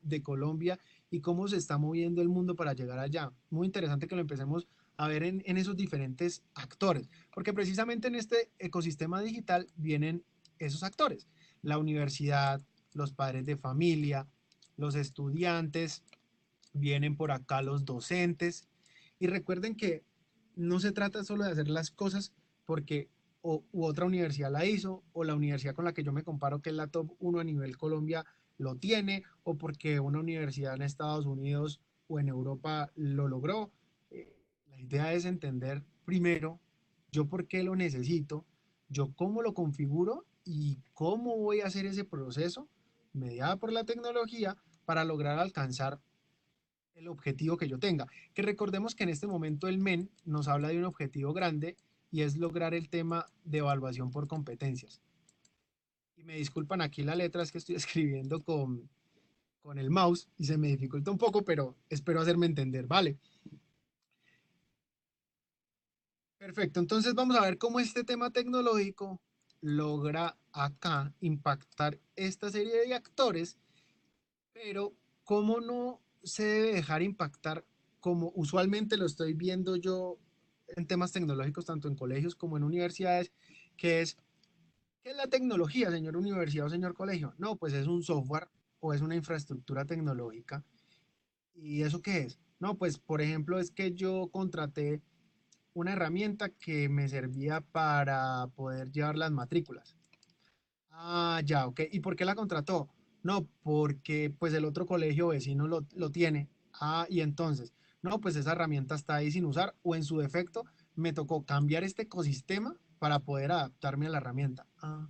de Colombia y cómo se está moviendo el mundo para llegar allá? Muy interesante que lo empecemos a ver en esos diferentes actores, porque precisamente en este ecosistema digital vienen esos actores, la universidad, los padres de familia, los estudiantes, vienen por acá los docentes. Y recuerden que no se trata solo de hacer las cosas porque u otra universidad la hizo, o la universidad con la que yo me comparo, que es la top 1 a nivel Colombia, lo tiene, o porque una universidad en Estados Unidos o en Europa lo logró. La idea es entender primero yo por qué lo necesito, yo cómo lo configuro y cómo voy a hacer ese proceso mediado por la tecnología para lograr alcanzar el objetivo que yo tenga. Que recordemos que en este momento el MEN nos habla de un objetivo grande y es lograr el tema de evaluación por competencias. Y me disculpan aquí la letra, es que estoy escribiendo con el mouse y se me dificulta un poco, pero espero hacerme entender, ¿vale? Perfecto, entonces vamos a ver cómo este tema tecnológico logra acá impactar esta serie de actores, pero cómo no se debe dejar impactar como usualmente lo estoy viendo yo en temas tecnológicos, tanto en colegios como en universidades, que es, ¿qué es la tecnología, señor universidad o señor colegio? No, pues es un software o es una infraestructura tecnológica. ¿Y eso qué es? No, pues por ejemplo es que yo contraté una herramienta que me servía para poder llevar las matrículas. Ah, ya, ok. ¿Y por qué la contrató? No, porque pues el otro colegio vecino lo tiene. Ah, y entonces, no, pues esa herramienta está ahí sin usar o en su defecto me tocó cambiar este ecosistema para poder adaptarme a la herramienta. Ah,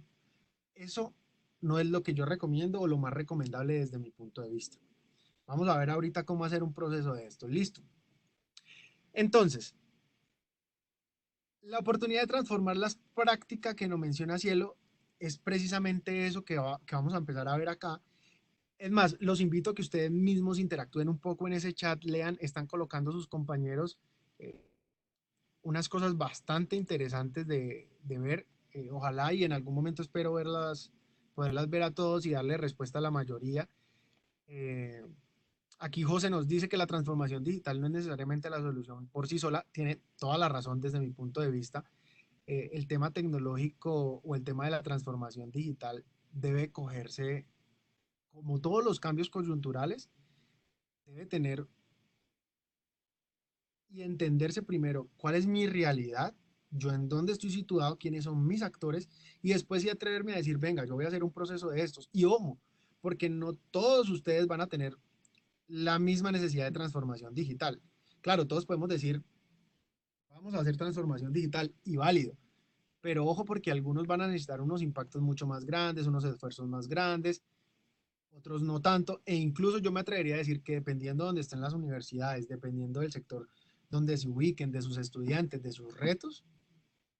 eso no es lo que yo recomiendo o lo más recomendable desde mi punto de vista. Vamos a ver ahorita cómo hacer un proceso de esto. Listo. Entonces, la oportunidad de transformar las prácticas que nos menciona Cielo es precisamente eso que vamos a empezar a ver acá. Es más, los invito a que ustedes mismos interactúen un poco en ese chat, lean, están colocando sus compañeros eh, unas cosas bastante interesantes de ver. Ojalá y en algún momento espero poderlas ver a todos y darle respuesta a la mayoría. Eh, Aquí José nos dice que la transformación digital no es necesariamente la solución por sí sola, tiene toda la razón desde mi punto de vista. El tema tecnológico o el tema de la transformación digital debe cogerse, como todos los cambios coyunturales, debe tener y entenderse primero cuál es mi realidad, yo en dónde estoy situado, quiénes son mis actores, y después sí atreverme a decir, venga, yo voy a hacer un proceso de estos. Y ojo, porque no todos ustedes van a tener la misma necesidad de transformación digital. Claro, todos podemos decir, vamos a hacer transformación digital y válido, pero ojo porque algunos van a necesitar unos impactos mucho más grandes, unos esfuerzos más grandes, otros no tanto, e incluso yo me atrevería a decir que dependiendo de dónde estén las universidades, dependiendo del sector donde se ubiquen, de sus estudiantes, de sus retos,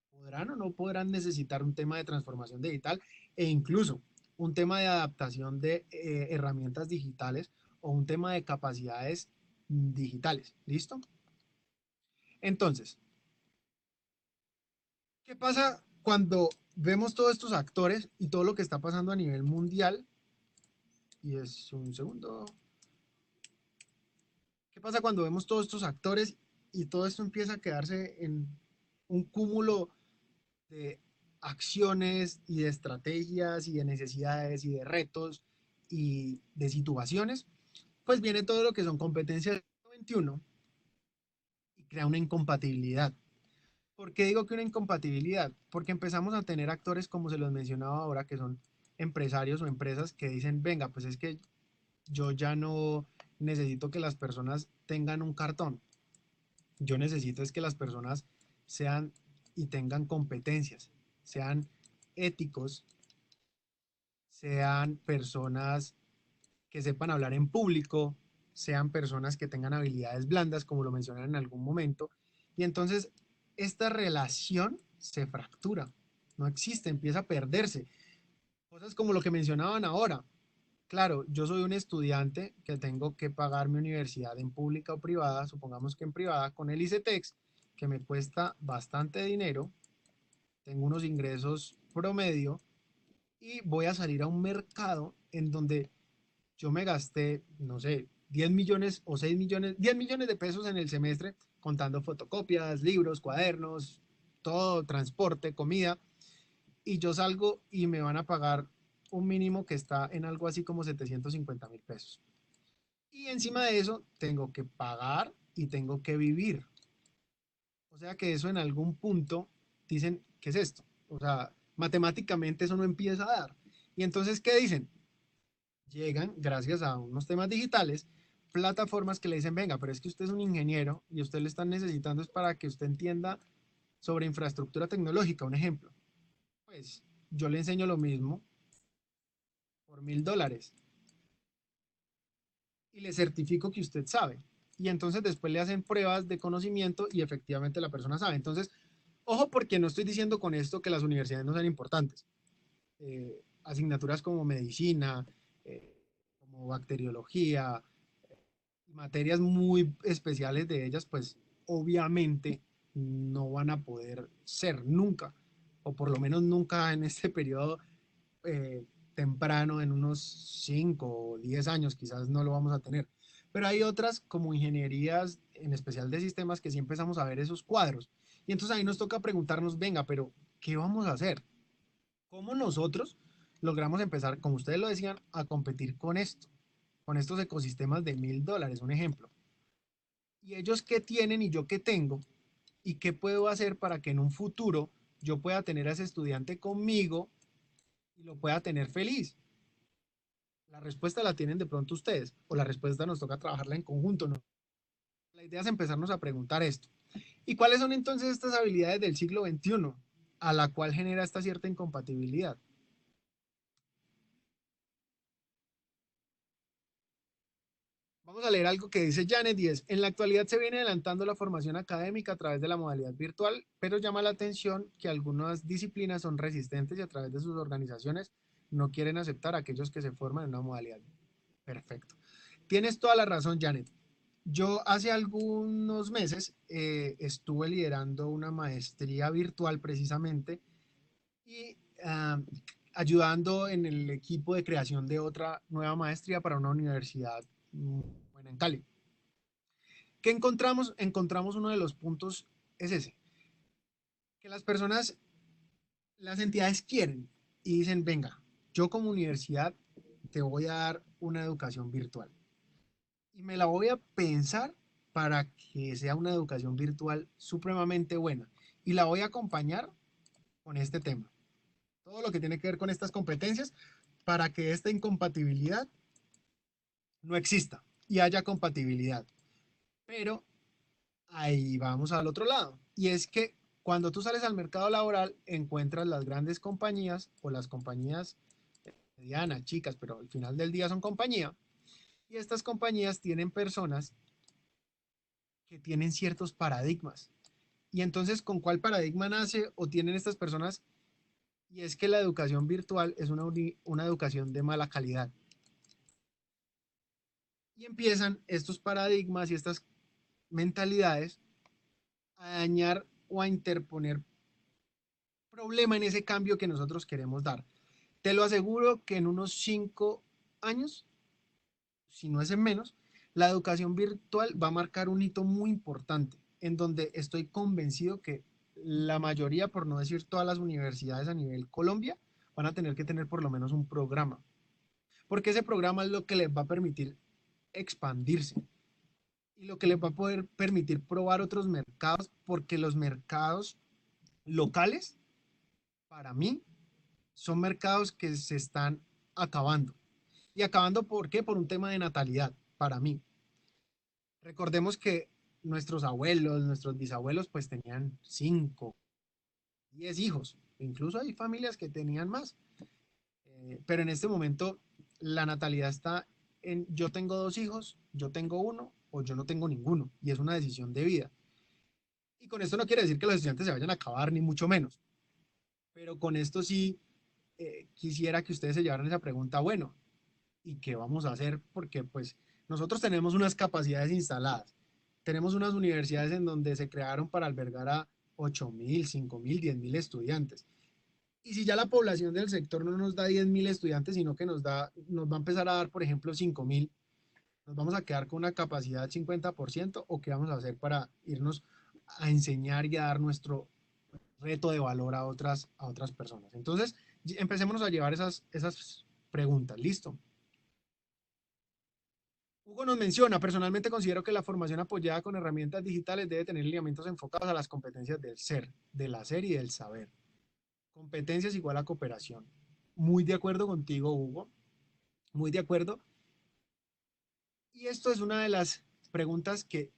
podrán o no podrán necesitar un tema de transformación digital e incluso un tema de adaptación de herramientas digitales o un tema de capacidades digitales. ¿Listo? Entonces, ¿qué pasa cuando vemos todos estos actores y todo lo que está pasando a nivel mundial? Y es un segundo. ¿Qué pasa cuando vemos todos estos actores y todo esto empieza a quedarse en un cúmulo de acciones y de estrategias y de necesidades y de retos y de situaciones? Pues viene todo lo que son competencias del siglo XXI y crea una incompatibilidad. ¿Por qué digo que una incompatibilidad? Porque empezamos a tener actores, como se los mencionaba ahora, que son empresarios o empresas que dicen, venga, pues es que yo ya no necesito que las personas tengan un cartón. Yo necesito es que las personas sean y tengan competencias, sean éticos, sean personas que sepan hablar en público, sean personas que tengan habilidades blandas, como lo mencionan en algún momento. Y entonces esta relación se fractura, no existe, empieza a perderse. Cosas como lo que mencionaban ahora. Claro, yo soy un estudiante que tengo que pagar mi universidad en pública o privada, supongamos que en privada, con el ICETEX, que me cuesta bastante dinero, tengo unos ingresos promedio y voy a salir a un mercado en donde yo me gasté, no sé, 10 millones o 6 millones, 10 millones de pesos en el semestre, contando fotocopias, libros, cuadernos, todo, transporte, comida, y yo salgo y me van a pagar un mínimo que está en algo así como 750.000 pesos. Y encima de eso, tengo que pagar y tengo que vivir. O sea que eso en algún punto dicen, ¿qué es esto? O sea, matemáticamente eso no empieza a dar. Y entonces, ¿qué dicen? Llegan, gracias a unos temas digitales, plataformas que le dicen, venga, pero es que usted es un ingeniero y usted le están necesitando es para que usted entienda sobre infraestructura tecnológica, un ejemplo. Pues yo le enseño lo mismo por $1.000 y le certifico que usted sabe. Y entonces después le hacen pruebas de conocimiento y efectivamente la persona sabe. Entonces, ojo porque no estoy diciendo con esto que las universidades no sean importantes. Asignaturas como medicina, como bacteriología, materias muy especiales de ellas, pues obviamente no van a poder ser nunca, o por lo menos nunca en este periodo eh, temprano, en unos 5 o 10 años, quizás no lo vamos a tener. Pero hay otras como ingenierías, en especial de sistemas, que sí empezamos a ver esos cuadros. Y entonces ahí nos toca preguntarnos, venga, pero ¿qué vamos a hacer? ¿Cómo nosotros logramos empezar, como ustedes lo decían, a competir con esto, con estos ecosistemas de $1.000? Un ejemplo. ¿Y ellos qué tienen y yo qué tengo? ¿Y qué puedo hacer para que en un futuro yo pueda tener a ese estudiante conmigo y lo pueda tener feliz? La respuesta la tienen de pronto ustedes, o la respuesta nos toca trabajarla en conjunto, ¿no? La idea es empezarnos a preguntar esto. ¿Y cuáles son entonces estas habilidades del siglo XXI a la cual genera esta cierta incompatibilidad? Vamos a leer algo que dice Janet y es, en la actualidad se viene adelantando la formación académica a través de la modalidad virtual, pero llama la atención que algunas disciplinas son resistentes y a través de sus organizaciones no quieren aceptar a aquellos que se forman en una modalidad. Perfecto. Tienes toda la razón, Janet. Yo hace algunos meses estuve liderando una maestría virtual precisamente y ayudando en el equipo de creación de otra nueva maestría para una universidad buena en Cali. ¿Qué encontramos? Encontramos uno de los puntos, es ese, que las personas, las entidades quieren y dicen, venga, yo como universidad te voy a dar una educación virtual y me la voy a pensar para que sea una educación virtual supremamente buena y la voy a acompañar con este tema. Todo lo que tiene que ver con estas competencias para que esta incompatibilidad no exista y haya compatibilidad. Pero ahí vamos al otro lado. Y es que cuando tú sales al mercado laboral, encuentras las grandes compañías o las compañías medianas, chicas, pero al final del día son compañía. Y estas compañías tienen personas que tienen ciertos paradigmas. Y entonces, ¿con cuál paradigma nace o tienen estas personas? Y es que la educación virtual es una educación de mala calidad. Y empiezan estos paradigmas y estas mentalidades a dañar o a interponer problema en ese cambio que nosotros queremos dar. Te lo aseguro que en unos 5 años, si no es en menos, la educación virtual va a marcar un hito muy importante, en donde estoy convencido que la mayoría, por no decir todas las universidades a nivel Colombia, van a tener que tener por lo menos un programa, porque ese programa es lo que les va a permitir expandirse y lo que les va a poder permitir probar otros mercados, porque los mercados locales, para mí, son mercados que se están acabando. ¿Y acabando por qué? Por un tema de natalidad, para mí. Recordemos que nuestros abuelos, nuestros bisabuelos, pues tenían 5, 10 hijos. Incluso hay familias que tenían más. Pero en este momento la natalidad está en yo tengo 2 hijos, yo tengo uno o yo no tengo ninguno. Y es una decisión de vida. Y con esto no quiere decir que los estudiantes se vayan a acabar, ni mucho menos. Pero con esto sí quisiera que ustedes se llevaran esa pregunta, bueno, ¿y qué vamos a hacer? Porque pues nosotros tenemos unas capacidades instaladas. Tenemos unas universidades en donde se crearon para albergar a 8.000, 5.000, 10.000 estudiantes. Y si ya la población del sector no nos da 10.000 estudiantes, sino que nos va a empezar a dar, por ejemplo, 5.000, ¿nos vamos a quedar con una capacidad 50% o qué vamos a hacer para irnos a enseñar y a dar nuestro reto de valor a otras personas? Entonces, empecémonos a llevar esas preguntas. ¿Listo? Hugo nos menciona, personalmente considero que la formación apoyada con herramientas digitales debe tener lineamientos enfocados a las competencias del ser, del hacer y del saber. Competencias igual a cooperación. Muy de acuerdo contigo, Hugo. Muy de acuerdo. Y esto es una de las preguntas que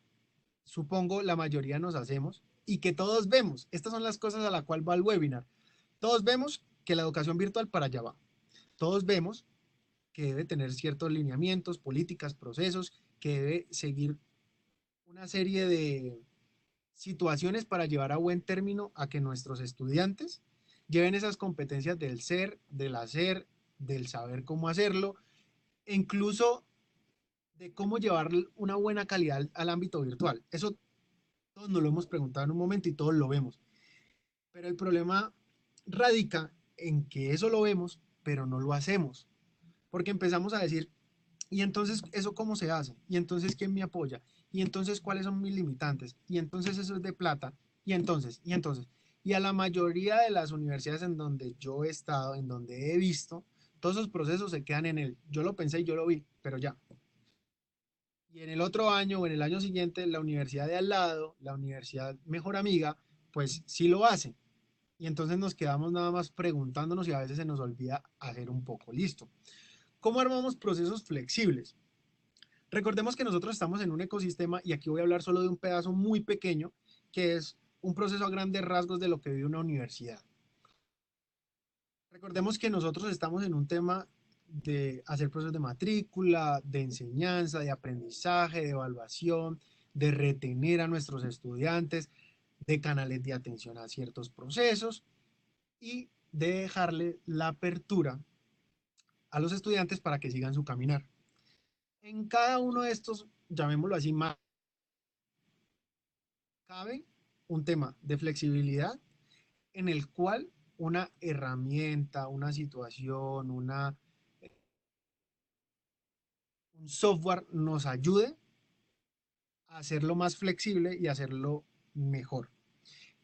supongo la mayoría nos hacemos y que todos vemos. Estas son las cosas a la cual va el webinar. Todos vemos que la educación virtual para allá va. Todos vemos que debe tener ciertos lineamientos, políticas, procesos, que debe seguir una serie de situaciones para llevar a buen término a que nuestros estudiantes lleven esas competencias del ser, del hacer, del saber cómo hacerlo, e incluso de cómo llevar una buena calidad al ámbito virtual. Eso todos nos lo hemos preguntado en un momento y todos lo vemos. Pero el problema radica en que eso lo vemos, pero no lo hacemos. Porque empezamos a decir, ¿y entonces eso cómo se hace? ¿Y entonces quién me apoya? ¿Y entonces cuáles son mis limitantes? ¿Y entonces eso es de plata? ¿Y entonces? Y a la mayoría de las universidades en donde yo he estado, en donde he visto, todos esos procesos se quedan en el, yo lo pensé y yo lo vi, pero ya. Y en el otro año o en el año siguiente, la universidad de al lado, la universidad mejor amiga, pues sí lo hace. Y entonces nos quedamos nada más preguntándonos y a veces se nos olvida hacer un poco. Listo. ¿Cómo armamos procesos flexibles? Recordemos que nosotros estamos en un ecosistema y aquí voy a hablar solo de un pedazo muy pequeño, que es un proceso a grandes rasgos de lo que vive una universidad. Recordemos que nosotros estamos en un tema de hacer procesos de matrícula, de enseñanza, de aprendizaje, de evaluación, de retener a nuestros estudiantes, de canales de atención a ciertos procesos y de dejarle la apertura a los estudiantes para que sigan su caminar. En cada uno de estos, llamémoslo así, cabe un tema de flexibilidad en el cual una herramienta, una situación, un software nos ayude a hacerlo más flexible y hacerlo mejor.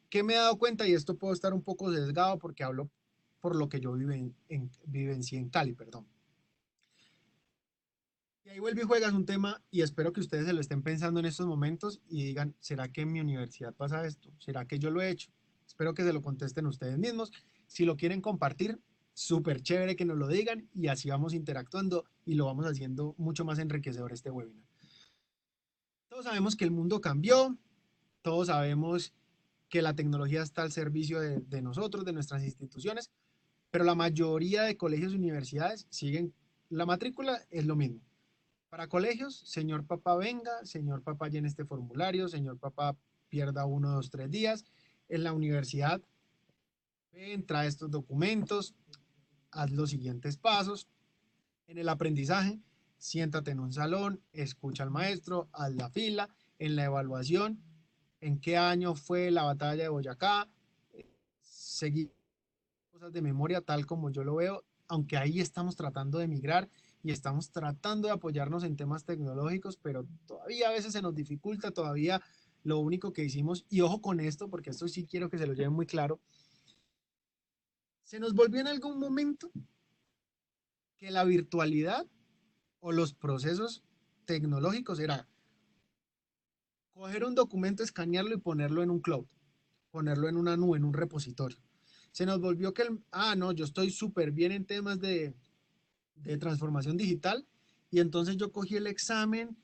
¿Qué me he dado cuenta? Y esto puedo estar un poco sesgado porque hablo por lo que yo vivencié en Cali, perdón. Y ahí vuelve y juega, es un tema y espero que ustedes se lo estén pensando en estos momentos y digan, ¿será que en mi universidad pasa esto? ¿Será que yo lo he hecho? Espero que se lo contesten ustedes mismos. Si lo quieren compartir, súper chévere que nos lo digan y así vamos interactuando y lo vamos haciendo mucho más enriquecedor este webinar. Todos sabemos que el mundo cambió, todos sabemos que la tecnología está al servicio de nosotros, de nuestras instituciones, pero la mayoría de colegios y universidades siguen, la matrícula es lo mismo. Para colegios, señor papá venga, señor papá llene este formulario, señor papá pierda 1, 2, 3 días. En la universidad, ven, trae estos documentos, haz los siguientes pasos. En el aprendizaje, siéntate en un salón, escucha al maestro, haz la fila. En la evaluación, en qué año fue la batalla de Boyacá, seguir cosas de memoria tal como yo lo veo, aunque ahí estamos tratando de migrar y estamos tratando de apoyarnos en temas tecnológicos, pero todavía a veces se nos dificulta, todavía lo único que hicimos, y ojo con esto, porque esto sí quiero que se lo lleven muy claro, se nos volvió en algún momento que la virtualidad o los procesos tecnológicos era coger un documento, escanearlo y ponerlo en un cloud, ponerlo en una nube, en un repositorio. Se nos volvió que, no, yo estoy súper bien en temas de transformación digital y entonces yo cogí el examen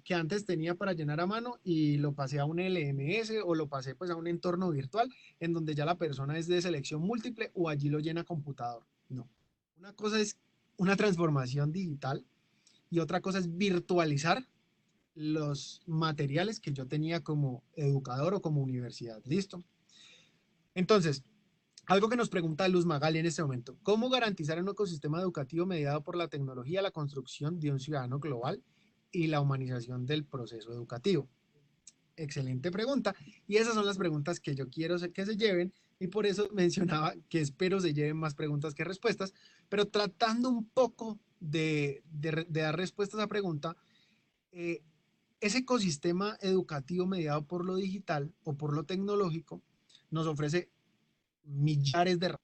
que antes tenía para llenar a mano y lo pasé a un LMS o lo pasé pues a un entorno virtual en donde ya la persona es de selección múltiple o allí lo llena computador. No. Una cosa es una transformación digital y otra cosa es virtualizar los materiales que yo tenía como educador o como universidad. ¿Listo? Entonces, algo que nos pregunta Luz Magali en este momento, ¿cómo garantizar un ecosistema educativo mediado por la tecnología, la construcción de un ciudadano global y la humanización del proceso educativo? Excelente pregunta. Y esas son las preguntas que yo quiero que se lleven y por eso mencionaba que espero se lleven más preguntas que respuestas, pero tratando un poco de dar respuesta a esa pregunta, eh, ese ecosistema educativo mediado por lo digital o por lo tecnológico nos ofrece millares de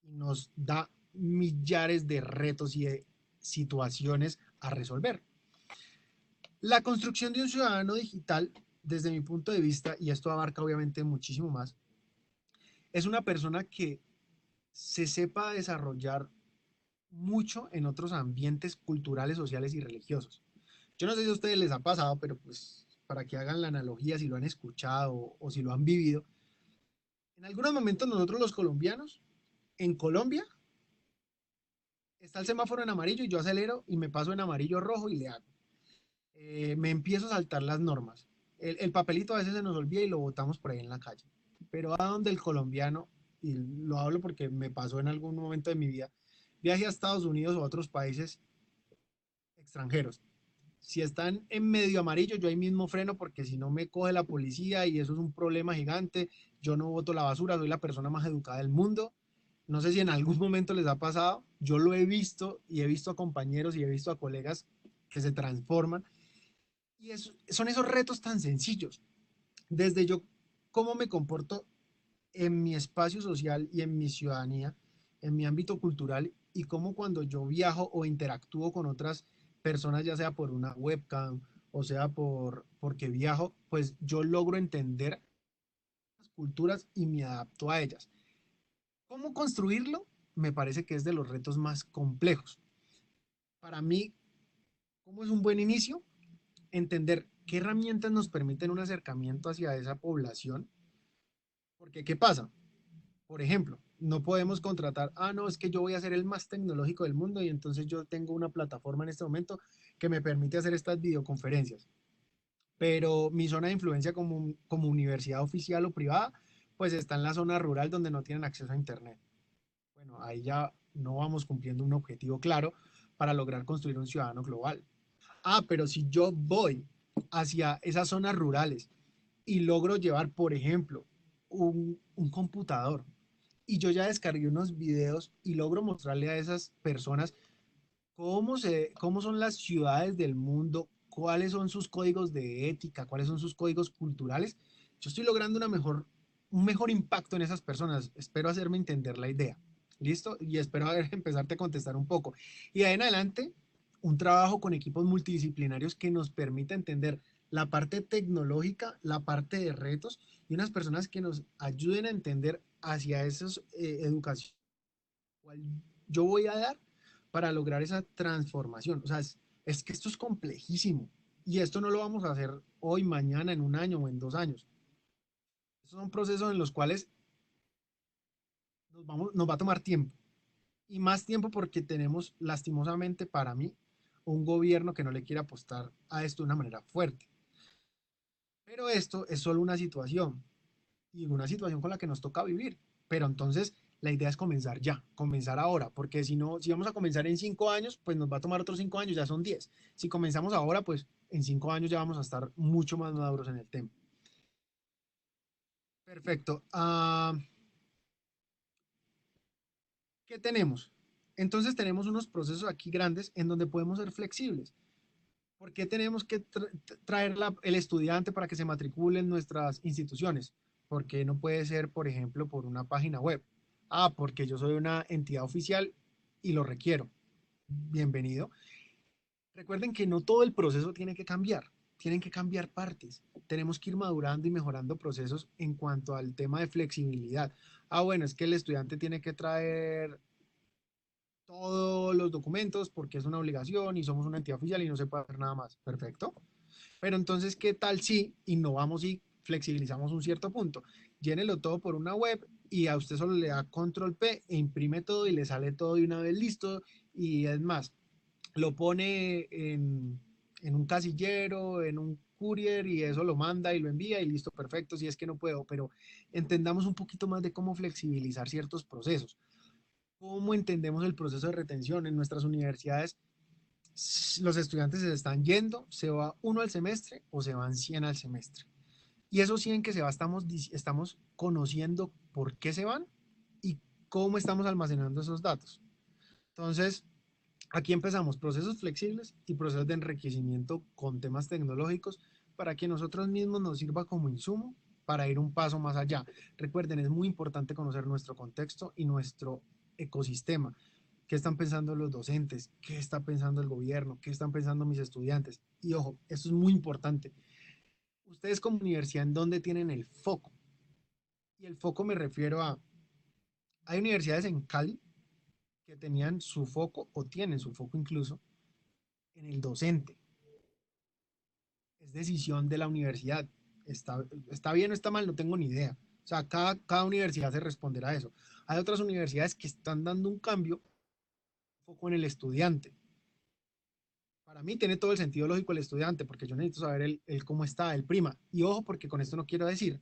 y nos da millares de retos y de situaciones a resolver. La construcción de un ciudadano digital, desde mi punto de vista, y esto abarca obviamente muchísimo más, es una persona que se sepa desarrollar mucho en otros ambientes culturales, sociales y religiosos. Yo no sé si a ustedes les ha pasado, pero pues para que hagan la analogía, si lo han escuchado o si lo han vivido, en algunos momentos nosotros los colombianos, en Colombia, está el semáforo en amarillo y yo acelero y me paso en amarillo rojo y le hago. Me empiezo a saltar las normas. El papelito a veces se nos olvida y lo botamos por ahí en la calle. Pero a donde el colombiano, y lo hablo porque me pasó en algún momento de mi vida, viaje a Estados Unidos o a otros países extranjeros. Si están en medio amarillo, yo ahí mismo freno porque si no me coge la policía y eso es un problema gigante. Yo no boto la basura, soy la persona más educada del mundo. No sé si en algún momento les ha pasado, yo lo he visto y he visto a compañeros y he visto a colegas que se transforman. Y son esos retos tan sencillos. Desde yo, cómo me comporto en mi espacio social y en mi ciudadanía, en mi ámbito cultural, y cómo cuando yo viajo o interactúo con otras personas, ya sea por una webcam o sea porque viajo, pues yo logro entender las culturas y me adapto a ellas. ¿Cómo construirlo? Me parece que es de los retos más complejos. Para mí, ¿cómo es un buen inicio? Entender qué herramientas nos permiten un acercamiento hacia esa población. Porque, ¿qué pasa? Por ejemplo, No podemos contratar, no, es que yo voy a ser el más tecnológico del mundo y entonces yo tengo una plataforma en este momento que me permite hacer estas videoconferencias. Pero mi zona de influencia como universidad oficial o privada, pues está en la zona rural donde no tienen acceso a Internet. Bueno, ahí ya no vamos cumpliendo un objetivo claro para lograr construir un ciudadano global. Pero si yo voy hacia esas zonas rurales y logro llevar, por ejemplo, un computador y yo ya descargué unos videos y logro mostrarle a esas personas cómo son las ciudades del mundo, cuáles son sus códigos de ética, cuáles son sus códigos culturales, yo estoy logrando un mejor impacto en esas personas. Espero hacerme entender la idea. ¿Listo? Y espero empezarte a contestar un poco. Y de ahí en adelante, un trabajo con equipos multidisciplinarios que nos permita entender la parte tecnológica, la parte de retos y unas personas que nos ayuden a entender hacia esas educación cual yo voy a dar para lograr esa transformación. O sea, es que esto es complejísimo y esto no lo vamos a hacer hoy, mañana, en un año o en 2 años. Estos son procesos en los cuales nos va a tomar tiempo y más tiempo porque tenemos, lastimosamente para mí, un gobierno que no le quiere apostar a esto de una manera fuerte. Pero esto es solo una situación y una situación con la que nos toca vivir. Pero entonces la idea es comenzar ya, comenzar ahora, porque si no, si vamos a comenzar en 5 años, pues nos va a tomar otros 5 años, ya son 10. Si comenzamos ahora, pues en 5 años ya vamos a estar mucho más maduros en el tema. Perfecto. ¿Qué tenemos? Entonces tenemos unos procesos aquí grandes en donde podemos ser flexibles. ¿Por qué tenemos que traer el estudiante para que se matricule en nuestras instituciones? Porque no puede ser, por ejemplo, por una página web. Porque yo soy una entidad oficial y lo requiero. Bienvenido. Recuerden que no todo el proceso tiene que cambiar, tienen que cambiar partes. Tenemos que ir madurando y mejorando procesos en cuanto al tema de flexibilidad. Bueno, es que el estudiante tiene que traer todos los documentos porque es una obligación y somos una entidad oficial y no se puede hacer nada más. Perfecto. Pero entonces, ¿qué tal si innovamos y flexibilizamos un cierto punto? Llénelo todo por una web y a usted solo le da control P e imprime todo y le sale todo de una vez listo. Y es más, lo pone en un casillero, en un courier y eso lo manda y lo envía y listo, perfecto, si es que no puedo, pero entendamos un poquito más de cómo flexibilizar ciertos procesos. ¿Cómo entendemos el proceso de retención en nuestras universidades? Los estudiantes se están yendo, se va uno al semestre o se van 100 al semestre. Y esos 100 que se va, estamos conociendo por qué se van y cómo estamos almacenando esos datos. Entonces, aquí empezamos procesos flexibles y procesos de enriquecimiento con temas tecnológicos para que nosotros mismos nos sirva como insumo para ir un paso más allá. Recuerden, es muy importante conocer nuestro contexto y nuestro ecosistema. ¿Qué están pensando los docentes? ¿Qué está pensando el gobierno? ¿Qué están pensando mis estudiantes? Y ojo, esto es muy importante. Ustedes como universidad, ¿en dónde tienen el foco? Y el foco me refiero a, hay universidades en Cali que tenían su foco o tienen su foco incluso en el docente. Es decisión de la universidad. Está bien o está mal, no tengo ni idea. O sea, cada universidad se responderá a eso. Hay otras universidades que están dando un cambio, foco en el estudiante. Para mí tiene todo el sentido lógico el estudiante, porque yo necesito saber el cómo está, el prima. Y ojo, porque con esto no quiero decir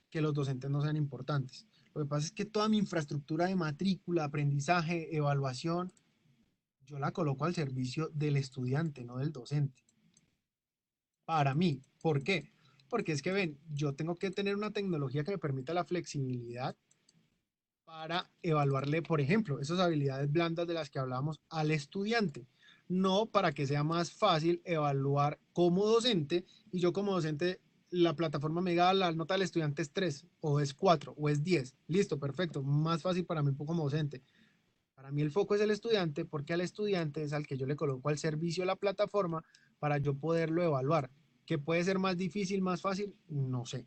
que los docentes no sean importantes. Lo que pasa es que toda mi infraestructura de matrícula, aprendizaje, evaluación, yo la coloco al servicio del estudiante, no del docente. Para mí, ¿por qué? Porque es que ven, yo tengo que tener una tecnología que me permita la flexibilidad para evaluarle, por ejemplo, esas habilidades blandas de las que hablábamos al estudiante, no para que sea más fácil evaluar como docente y yo como docente la plataforma me diga la nota del estudiante es 3 o es 4 o es 10. Listo, perfecto, más fácil para mí como docente. Para mí el foco es el estudiante porque al estudiante es al que yo le coloco al servicio la plataforma para yo poderlo evaluar. ¿Que puede ser más difícil, más fácil? No sé.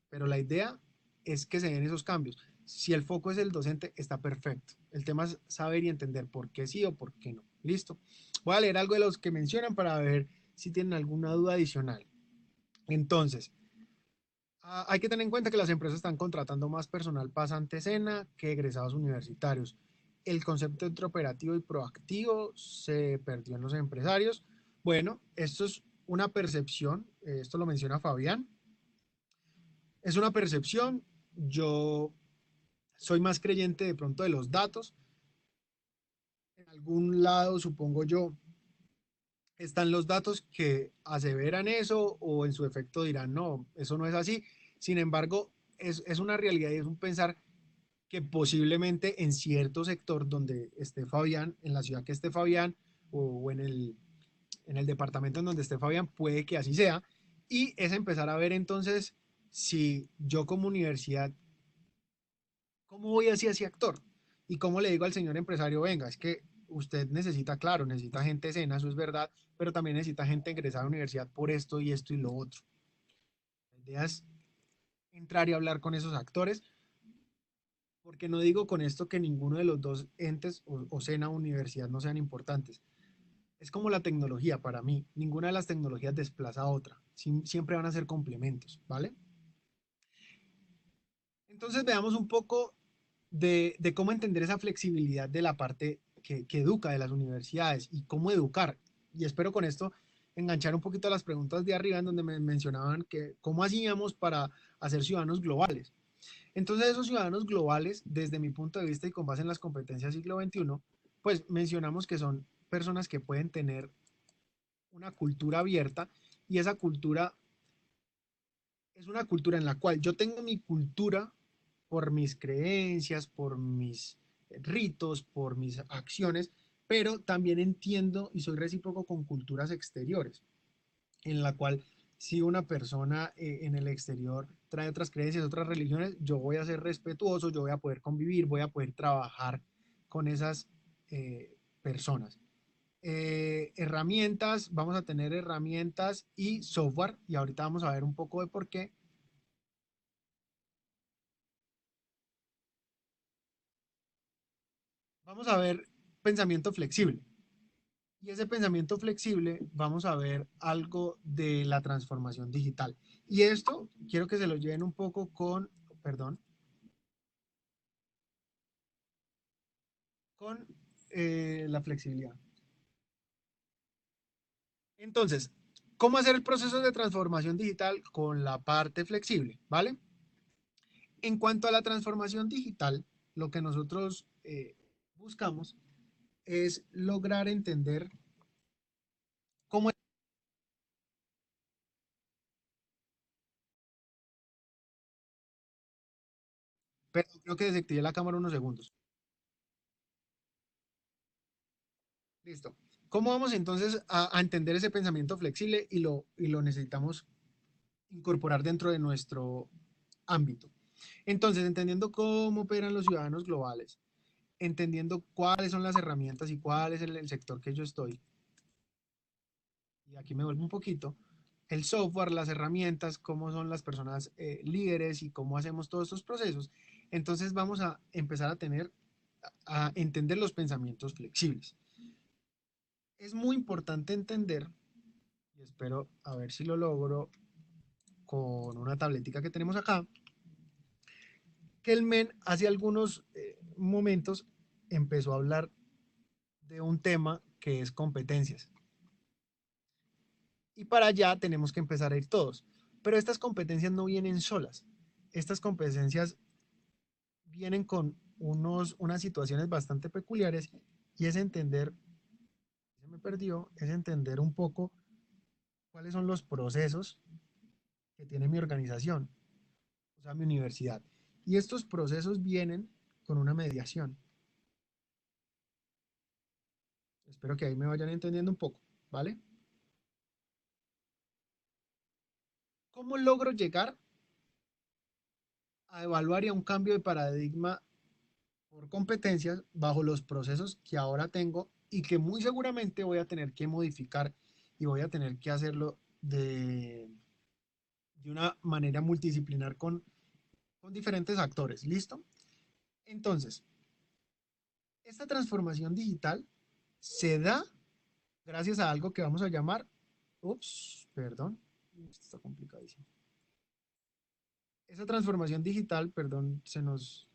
Pero la idea es que se den esos cambios. Si el foco es el docente, está perfecto. El tema es saber y entender por qué sí o por qué no. Listo. Voy a leer algo de los que mencionan para ver si tienen alguna duda adicional. Entonces, Hay que tener en cuenta que las empresas están contratando más personal pasante SENA que egresados universitarios. El concepto interoperativo y proactivo se perdió en los empresarios. Bueno, esto es una percepción, esto lo menciona Fabián, es una percepción. Yo soy más creyente de pronto de los datos. En algún lado, supongo yo, están los datos que aseveran eso o en su efecto dirán, no, eso no es así. Sin embargo, es una realidad y es un pensar que posiblemente en cierto sector donde esté Fabián, en la ciudad que esté Fabián o en el departamento en donde esté Fabián, puede que así sea. Y es empezar a ver entonces si yo como universidad, ¿cómo voy hacia ese actor? Y cómo le digo al señor empresario, venga, es que usted necesita, claro, necesita gente escena, eso es verdad, pero también necesita gente egresada a la universidad por esto y esto y lo otro. La idea es entrar y hablar con esos actores, porque no digo con esto que ninguno de los dos entes o SENA o universidad no sean importantes. Es como la tecnología para mí. Ninguna de las tecnologías desplaza a otra. Siempre van a ser complementos, ¿vale? Entonces veamos un poco de cómo entender esa flexibilidad de la parte que educa de las universidades y cómo educar. Y espero con esto enganchar un poquito a las preguntas de arriba en donde me mencionaban que cómo hacíamos para hacer ciudadanos globales. Entonces esos ciudadanos globales, desde mi punto de vista y con base en las competencias siglo XXI, pues mencionamos que son personas que pueden tener una cultura abierta y esa cultura es una cultura en la cual yo tengo mi cultura por mis creencias, por mis ritos, por mis acciones, pero también entiendo y soy recíproco con culturas exteriores, en la cual si una persona en el exterior trae otras creencias, otras religiones, yo voy a ser respetuoso, yo voy a poder convivir, voy a poder trabajar con esas personas. Herramientas, vamos a tener herramientas y software, y ahorita vamos a ver un poco de por qué. Vamos a ver pensamiento flexible. Y ese pensamiento flexible, vamos a ver algo de la transformación digital. Y esto quiero que se lo lleven un poco con, perdón, con la flexibilidad. Entonces, ¿cómo hacer el proceso de transformación digital con la parte flexible? ¿Vale? En cuanto a la transformación digital, lo que nosotros buscamos es lograr entender cómo... Pero creo que desactivé la cámara unos segundos. Listo. ¿Cómo vamos entonces a entender ese pensamiento flexible y lo necesitamos incorporar dentro de nuestro ámbito? Entonces, entendiendo cómo operan los ciudadanos globales, entendiendo cuáles son las herramientas y cuál es el sector que yo estoy, y aquí me vuelvo un poquito, el software, las herramientas, cómo son las personas líderes y cómo hacemos todos estos procesos, entonces vamos a empezar a tener, a entender los pensamientos flexibles. Es muy importante entender, y espero a ver si lo logro con una tabletica que tenemos acá, que el MEN hace algunos momentos empezó a hablar de un tema que es competencias. Y para allá tenemos que empezar a ir todos. Pero estas competencias no vienen solas. Estas competencias vienen con unas situaciones bastante peculiares y es entender, se me perdió, es entender un poco cuáles son los procesos que tiene mi organización, o sea, mi universidad. Y estos procesos vienen con una mediación. Espero que ahí me vayan entendiendo un poco, ¿vale? ¿Cómo logro llegar a evaluar y a un cambio de paradigma por competencias bajo los procesos que ahora tengo y que muy seguramente voy a tener que modificar y voy a tener que hacerlo de una manera multidisciplinar con diferentes actores? ¿Listo? Entonces, esta transformación digital se da gracias a algo que vamos a llamar, ups, perdón, esto está complicadísimo. Esa transformación digital, perdón, se nos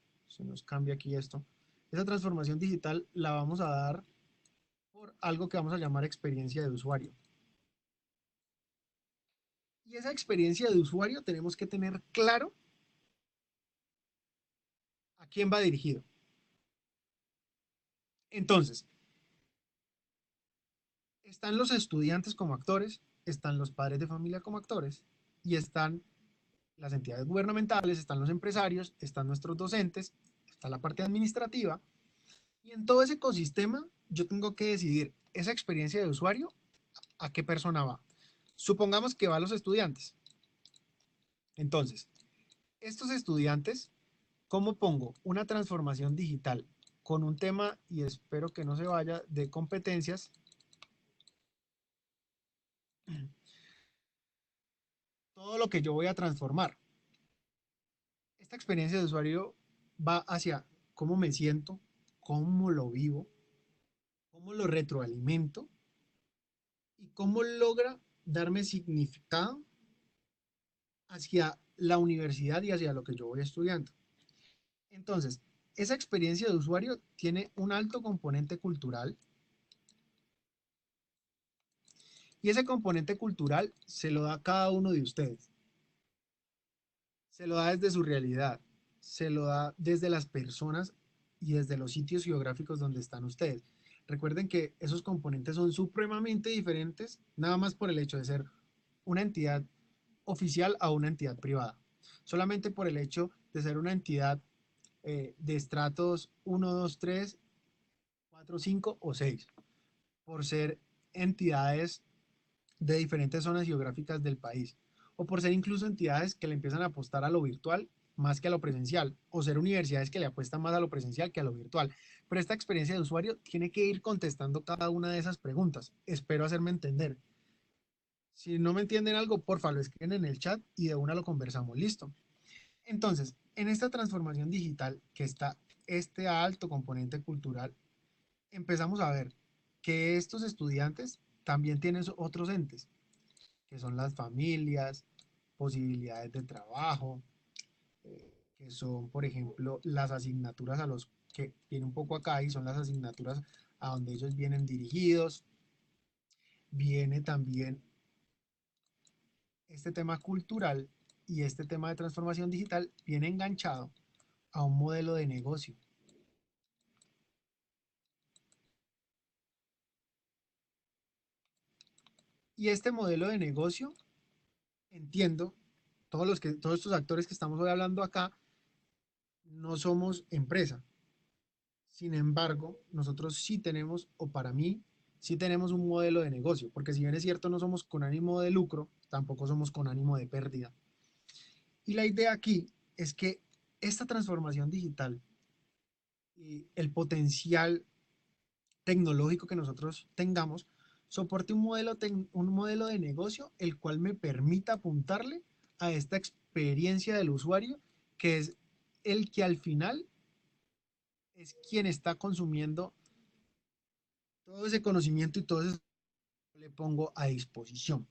cambia aquí esto. Esa transformación digital la vamos a dar por algo que vamos a llamar experiencia de usuario. Y esa experiencia de usuario tenemos que tener claro a quién va dirigido. Entonces, están los estudiantes como actores, están los padres de familia como actores y están las entidades gubernamentales, están los empresarios, están nuestros docentes, está la parte administrativa y en todo ese ecosistema yo tengo que decidir esa experiencia de usuario a qué persona va. Supongamos que va a los estudiantes. Entonces, estos estudiantes, ¿cómo pongo una transformación digital con un tema, y espero que no se vaya, de competencias? Todo lo que yo voy a transformar. Esta experiencia de usuario va hacia cómo me siento, cómo lo vivo, cómo lo retroalimento y cómo logra darme significado hacia la universidad y hacia lo que yo voy estudiando. Entonces, esa experiencia de usuario tiene un alto componente cultural y ese componente cultural se lo da a cada uno de ustedes. Se lo da desde su realidad, se lo da desde las personas y desde los sitios geográficos donde están ustedes. Recuerden que esos componentes son supremamente diferentes, nada más por el hecho de ser una entidad oficial a una entidad privada. Solamente por el hecho de ser una entidad de estratos 1, 2, 3, 4, 5 o 6, por ser entidades de diferentes zonas geográficas del país, o por ser incluso entidades que le empiezan a apostar a lo virtual más que a lo presencial, o ser universidades que le apuestan más a lo presencial que a lo virtual. Pero esta experiencia de usuario tiene que ir contestando cada una de esas preguntas. Espero hacerme entender. Si no me entienden algo, porfa, lo escriben en el chat y de una lo conversamos. Listo. Entonces, en esta transformación digital que está este alto componente cultural, empezamos a ver que estos estudiantes también tienen otros entes, que son las familias, posibilidades de trabajo, que son, por ejemplo, las asignaturas a los que viene un poco acá y son las asignaturas a donde ellos vienen dirigidos. Viene también este tema cultural y este tema de transformación digital viene enganchado a un modelo de negocio. Y este modelo de negocio, entiendo, todos estos actores que estamos hoy hablando acá, no somos empresa. Sin embargo, nosotros sí tenemos, o para mí, sí tenemos un modelo de negocio, porque si bien es cierto, no somos con ánimo de lucro, tampoco somos con ánimo de pérdida. Y la idea aquí es que esta transformación digital y el potencial tecnológico que nosotros tengamos soporte un modelo de negocio el cual me permita apuntarle a esta experiencia del usuario, que es el que al final es quien está consumiendo todo ese conocimiento y todo eso le pongo a disposición.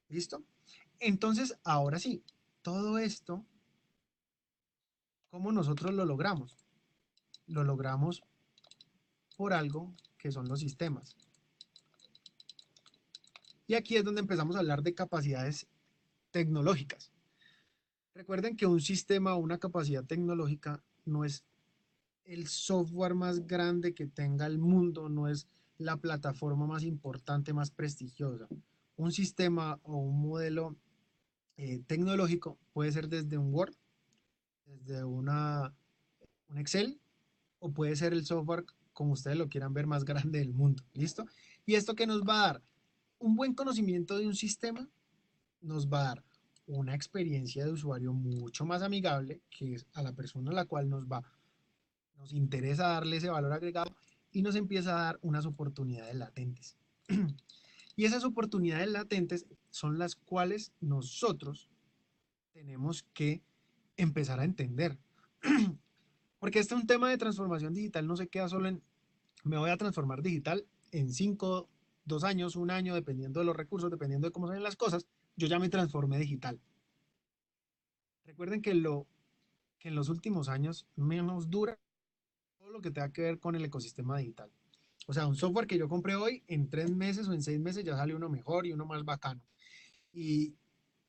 ¿Listo? Entonces, ahora sí, todo esto, ¿cómo nosotros lo logramos? Lo logramos por algo que son los sistemas. Y aquí es donde empezamos a hablar de capacidades tecnológicas. Recuerden que un sistema o una capacidad tecnológica no es el software más grande que tenga el mundo, no es la plataforma más importante, más prestigiosa. Un sistema o un modelo tecnológico puede ser desde un Word, desde un Excel, o puede ser el software, como ustedes lo quieran ver, más grande del mundo. ¿Listo? ¿Y esto qué nos va a dar? Un buen conocimiento de un sistema nos va a dar una experiencia de usuario mucho más amigable, que es a la persona a la cual nos interesa darle ese valor agregado y nos empieza a dar unas oportunidades latentes. Y esas oportunidades latentes son las cuales nosotros tenemos que empezar a entender. Porque este es un tema de transformación digital, no se queda solo en me voy a transformar digital en 5, 2 años, un año, dependiendo de los recursos, dependiendo de cómo salen las cosas, yo ya me transformé digital. Recuerden que en los últimos años menos dura todo lo que tenga que ver con el ecosistema digital. O sea, un software que yo compré hoy, en 3 meses o en 6 meses ya sale uno mejor y uno más bacano. Y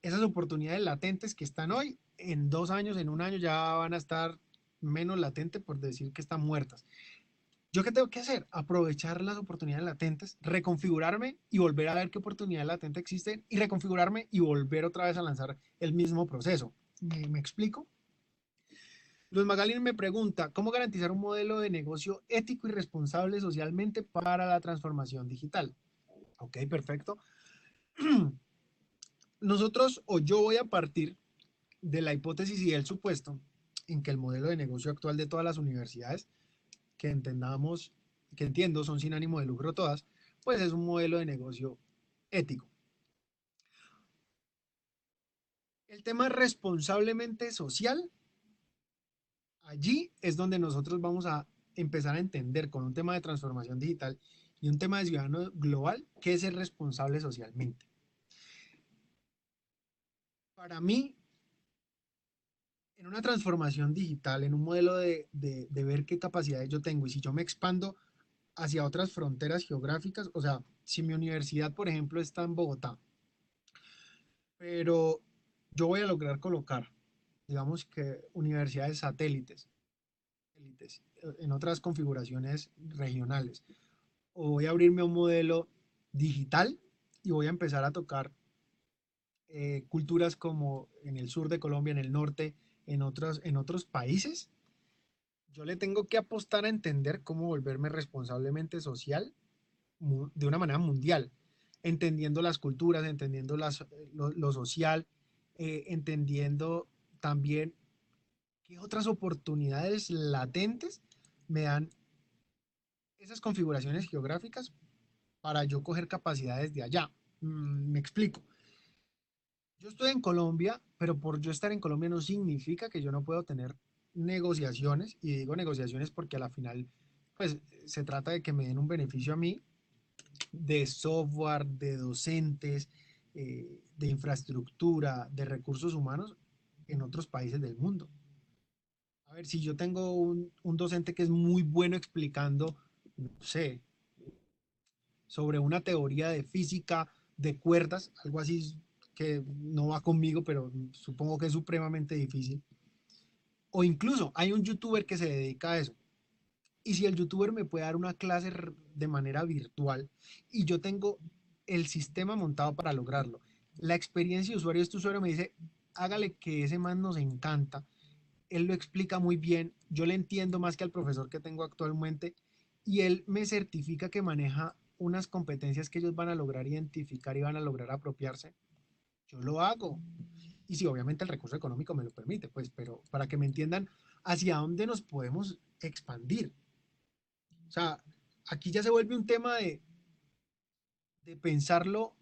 esas oportunidades latentes que están hoy, en 2 años, en un año ya van a estar menos latentes, por decir que están muertas. ¿Yo qué tengo que hacer? Aprovechar las oportunidades latentes, reconfigurarme y volver a ver qué oportunidades latentes existen y reconfigurarme y volver otra vez a lanzar el mismo proceso. ¿Me explico? Luis Magalín me pregunta, ¿cómo garantizar un modelo de negocio ético y responsable socialmente para la transformación digital? Ok, perfecto. Nosotros o yo voy a partir de la hipótesis y del supuesto en que el modelo de negocio actual de todas las universidades, que entendamos, que entiendo son sin ánimo de lucro todas, pues es un modelo de negocio ético. El tema responsablemente social, allí es donde nosotros vamos a empezar a entender con un tema de transformación digital y un tema de ciudadano global, qué es ser responsable socialmente. Para mí, en una transformación digital, en un modelo de ver qué capacidades yo tengo y si yo me expando hacia otras fronteras geográficas, o sea, si mi universidad, por ejemplo, está en Bogotá, pero yo voy a lograr colocar, digamos que universidades satélites en otras configuraciones regionales, o voy a abrirme a un modelo digital y voy a empezar a tocar culturas como en el sur de Colombia, en el norte, en otros países, yo le tengo que apostar a entender cómo volverme responsablemente social de una manera mundial, entendiendo las culturas, entendiendo lo social, entendiendo también qué otras oportunidades latentes me dan esas configuraciones geográficas para yo coger capacidades de allá. Me explico. Yo estoy en Colombia, pero por yo estar en Colombia no significa que yo no puedo tener negociaciones, y digo negociaciones porque a la final, pues se trata de que me den un beneficio a mí de software, de docentes, de infraestructura, de recursos humanos en otros países del mundo. A ver, si yo tengo un docente que es muy bueno explicando, no sé, sobre una teoría de física de cuerdas, algo así que no va conmigo, pero supongo que es supremamente difícil. O incluso hay un youtuber que se dedica a eso. Y si el youtuber me puede dar una clase de manera virtual y yo tengo el sistema montado para lograrlo, la experiencia de usuario, este usuario me dice, hágale que ese man nos encanta, él lo explica muy bien, yo le entiendo más que al profesor que tengo actualmente y él me certifica que maneja unas competencias que ellos van a lograr identificar y van a lograr apropiarse, yo lo hago. Y si obviamente el recurso económico me lo permite, pues, pero para que me entiendan hacia dónde nos podemos expandir. O sea, aquí ya se vuelve un tema de pensarlo.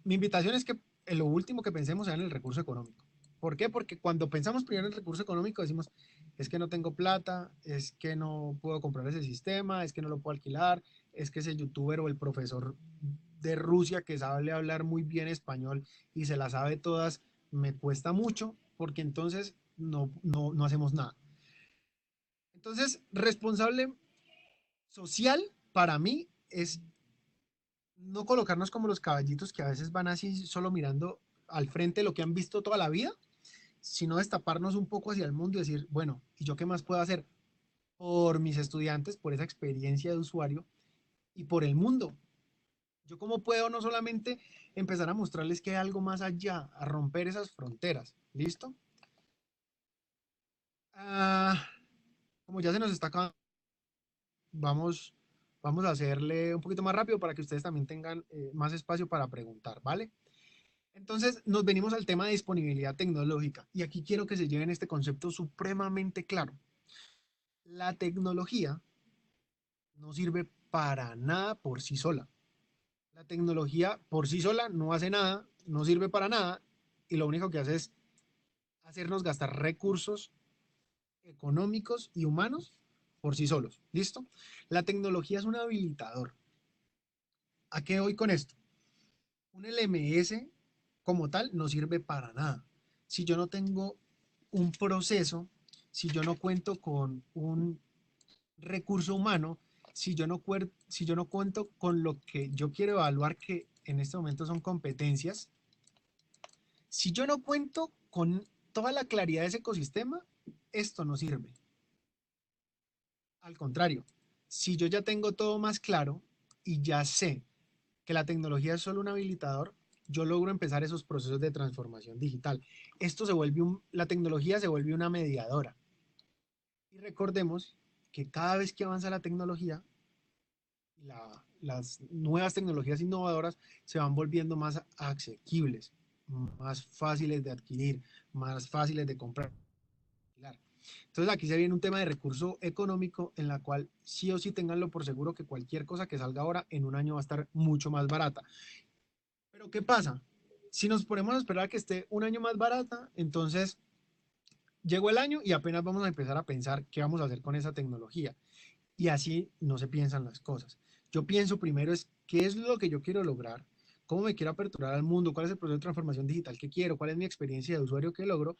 Mi invitación es que en lo último que pensemos sea en el recurso económico. ¿Por qué? Porque cuando pensamos primero en el recurso económico decimos, es que no tengo plata, es que no puedo comprar ese sistema, es que no lo puedo alquilar, es que ese youtuber o el profesor de Rusia que sabe hablar muy bien español y se la sabe todas, me cuesta mucho, porque entonces no hacemos nada. Entonces, responsable social para mí es no colocarnos como los caballitos que a veces van así solo mirando al frente lo que han visto toda la vida, sino destaparnos un poco hacia el mundo y decir, bueno, ¿y yo qué más puedo hacer por mis estudiantes, por esa experiencia de usuario y por el mundo? Yo cómo puedo no solamente empezar a mostrarles que hay algo más allá, a romper esas fronteras, ¿listo? Ah, como ya se nos está acabando, vamos, vamos a hacerle un poquito más rápido para que ustedes también tengan más espacio para preguntar, ¿vale? Entonces nos venimos al tema de disponibilidad tecnológica y aquí quiero que se lleven este concepto supremamente claro. La tecnología no sirve para nada por sí sola. La tecnología por sí sola no hace nada, no sirve para nada y lo único que hace es hacernos gastar recursos económicos y humanos por sí solos. ¿Listo? La tecnología es un habilitador. ¿A qué voy con esto? Un LMS como tal no sirve para nada. si yo no tengo un proceso, si yo no cuento con un recurso humano, si yo no cuento con lo que yo quiero evaluar, que en este momento son competencias, si yo no cuento con toda la claridad de ese ecosistema, esto no sirve. Al contrario, si yo ya tengo todo más claro y ya sé que la tecnología es solo un habilitador, yo logro empezar esos procesos de transformación digital. La tecnología se vuelve una mediadora. Y recordemos que cada vez que avanza la tecnología, las nuevas tecnologías innovadoras se van volviendo más asequibles, más fáciles de adquirir, más fáciles de comprar. Entonces aquí se viene un tema de recurso económico en la cual sí o sí tenganlo por seguro que cualquier cosa que salga ahora en un año va a estar mucho más barata. Pero ¿qué pasa? Si nos ponemos a esperar a que esté un año más barata, entonces llegó el año y apenas vamos a empezar a pensar qué vamos a hacer con esa tecnología. Y así no se piensan las cosas. Yo pienso primero es qué es lo que yo quiero lograr, cómo me quiero aperturar al mundo, cuál es el proceso de transformación digital que quiero, cuál es mi experiencia de usuario que logro.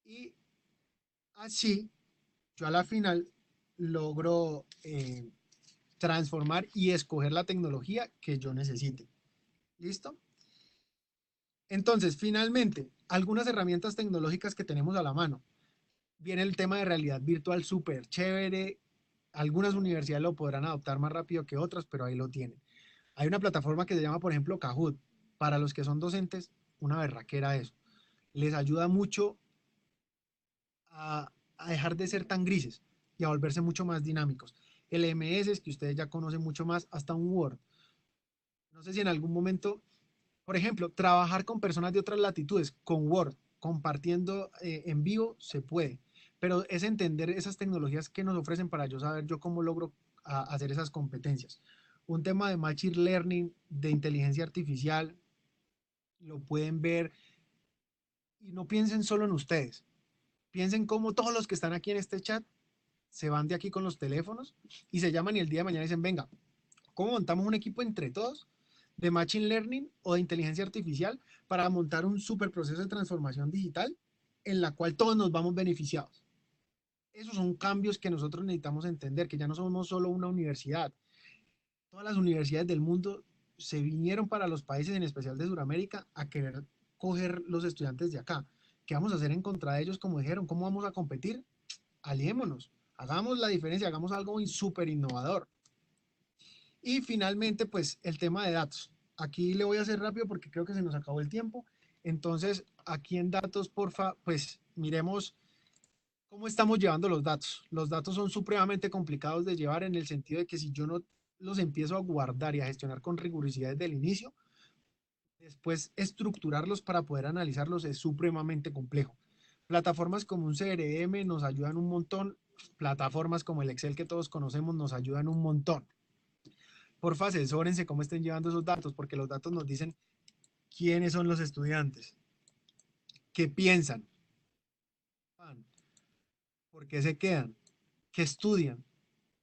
Y así yo a la final logro transformar y escoger la tecnología que yo necesite. ¿Listo? Entonces, finalmente, algunas herramientas tecnológicas que tenemos a la mano. Viene el tema de realidad virtual súper chévere. Algunas universidades lo podrán adoptar más rápido que otras, pero ahí lo tienen. Hay una plataforma que se llama, por ejemplo, Kahoot. Para los que son docentes, una berraquera eso. Les ayuda mucho a dejar de ser tan grises y a volverse mucho más dinámicos. El MS, que ustedes ya conocen mucho más, hasta un Word. No sé si en algún momento, por ejemplo, trabajar con personas de otras latitudes con Word, compartiendo en vivo, se puede. Pero es entender esas tecnologías que nos ofrecen para yo saber yo cómo logro hacer esas competencias. Un tema de Machine Learning, de inteligencia artificial, lo pueden ver y no piensen solo en ustedes. Piensen cómo todos los que están aquí en este chat se van de aquí con los teléfonos y se llaman y el día de mañana dicen, venga, ¿cómo montamos un equipo entre todos de Machine Learning o de inteligencia artificial para montar un super proceso de transformación digital en la cual todos nos vamos beneficiados? Esos son cambios que nosotros necesitamos entender, que ya no somos solo una universidad. Todas las universidades del mundo se vinieron para los países, en especial de Sudamérica, a querer coger los estudiantes de acá. ¿Qué vamos a hacer en contra de ellos? Como dijeron, ¿cómo vamos a competir? Aliémonos, hagamos la diferencia, hagamos algo súper innovador. Y finalmente, pues el tema de datos. Aquí le voy a hacer rápido porque creo que se nos acabó el tiempo. Entonces, aquí en datos, porfa, pues miremos cómo estamos llevando los datos. Los datos son supremamente complicados de llevar en el sentido de que si yo no los empiezo a guardar y a gestionar con rigurosidad desde el inicio, después estructurarlos para poder analizarlos es supremamente complejo. Plataformas como un CRM nos ayudan un montón. Plataformas como el Excel que todos conocemos nos ayudan un montón. Porfa, asesórense cómo estén llevando esos datos, porque los datos nos dicen quiénes son los estudiantes, qué piensan, por qué se quedan, qué estudian,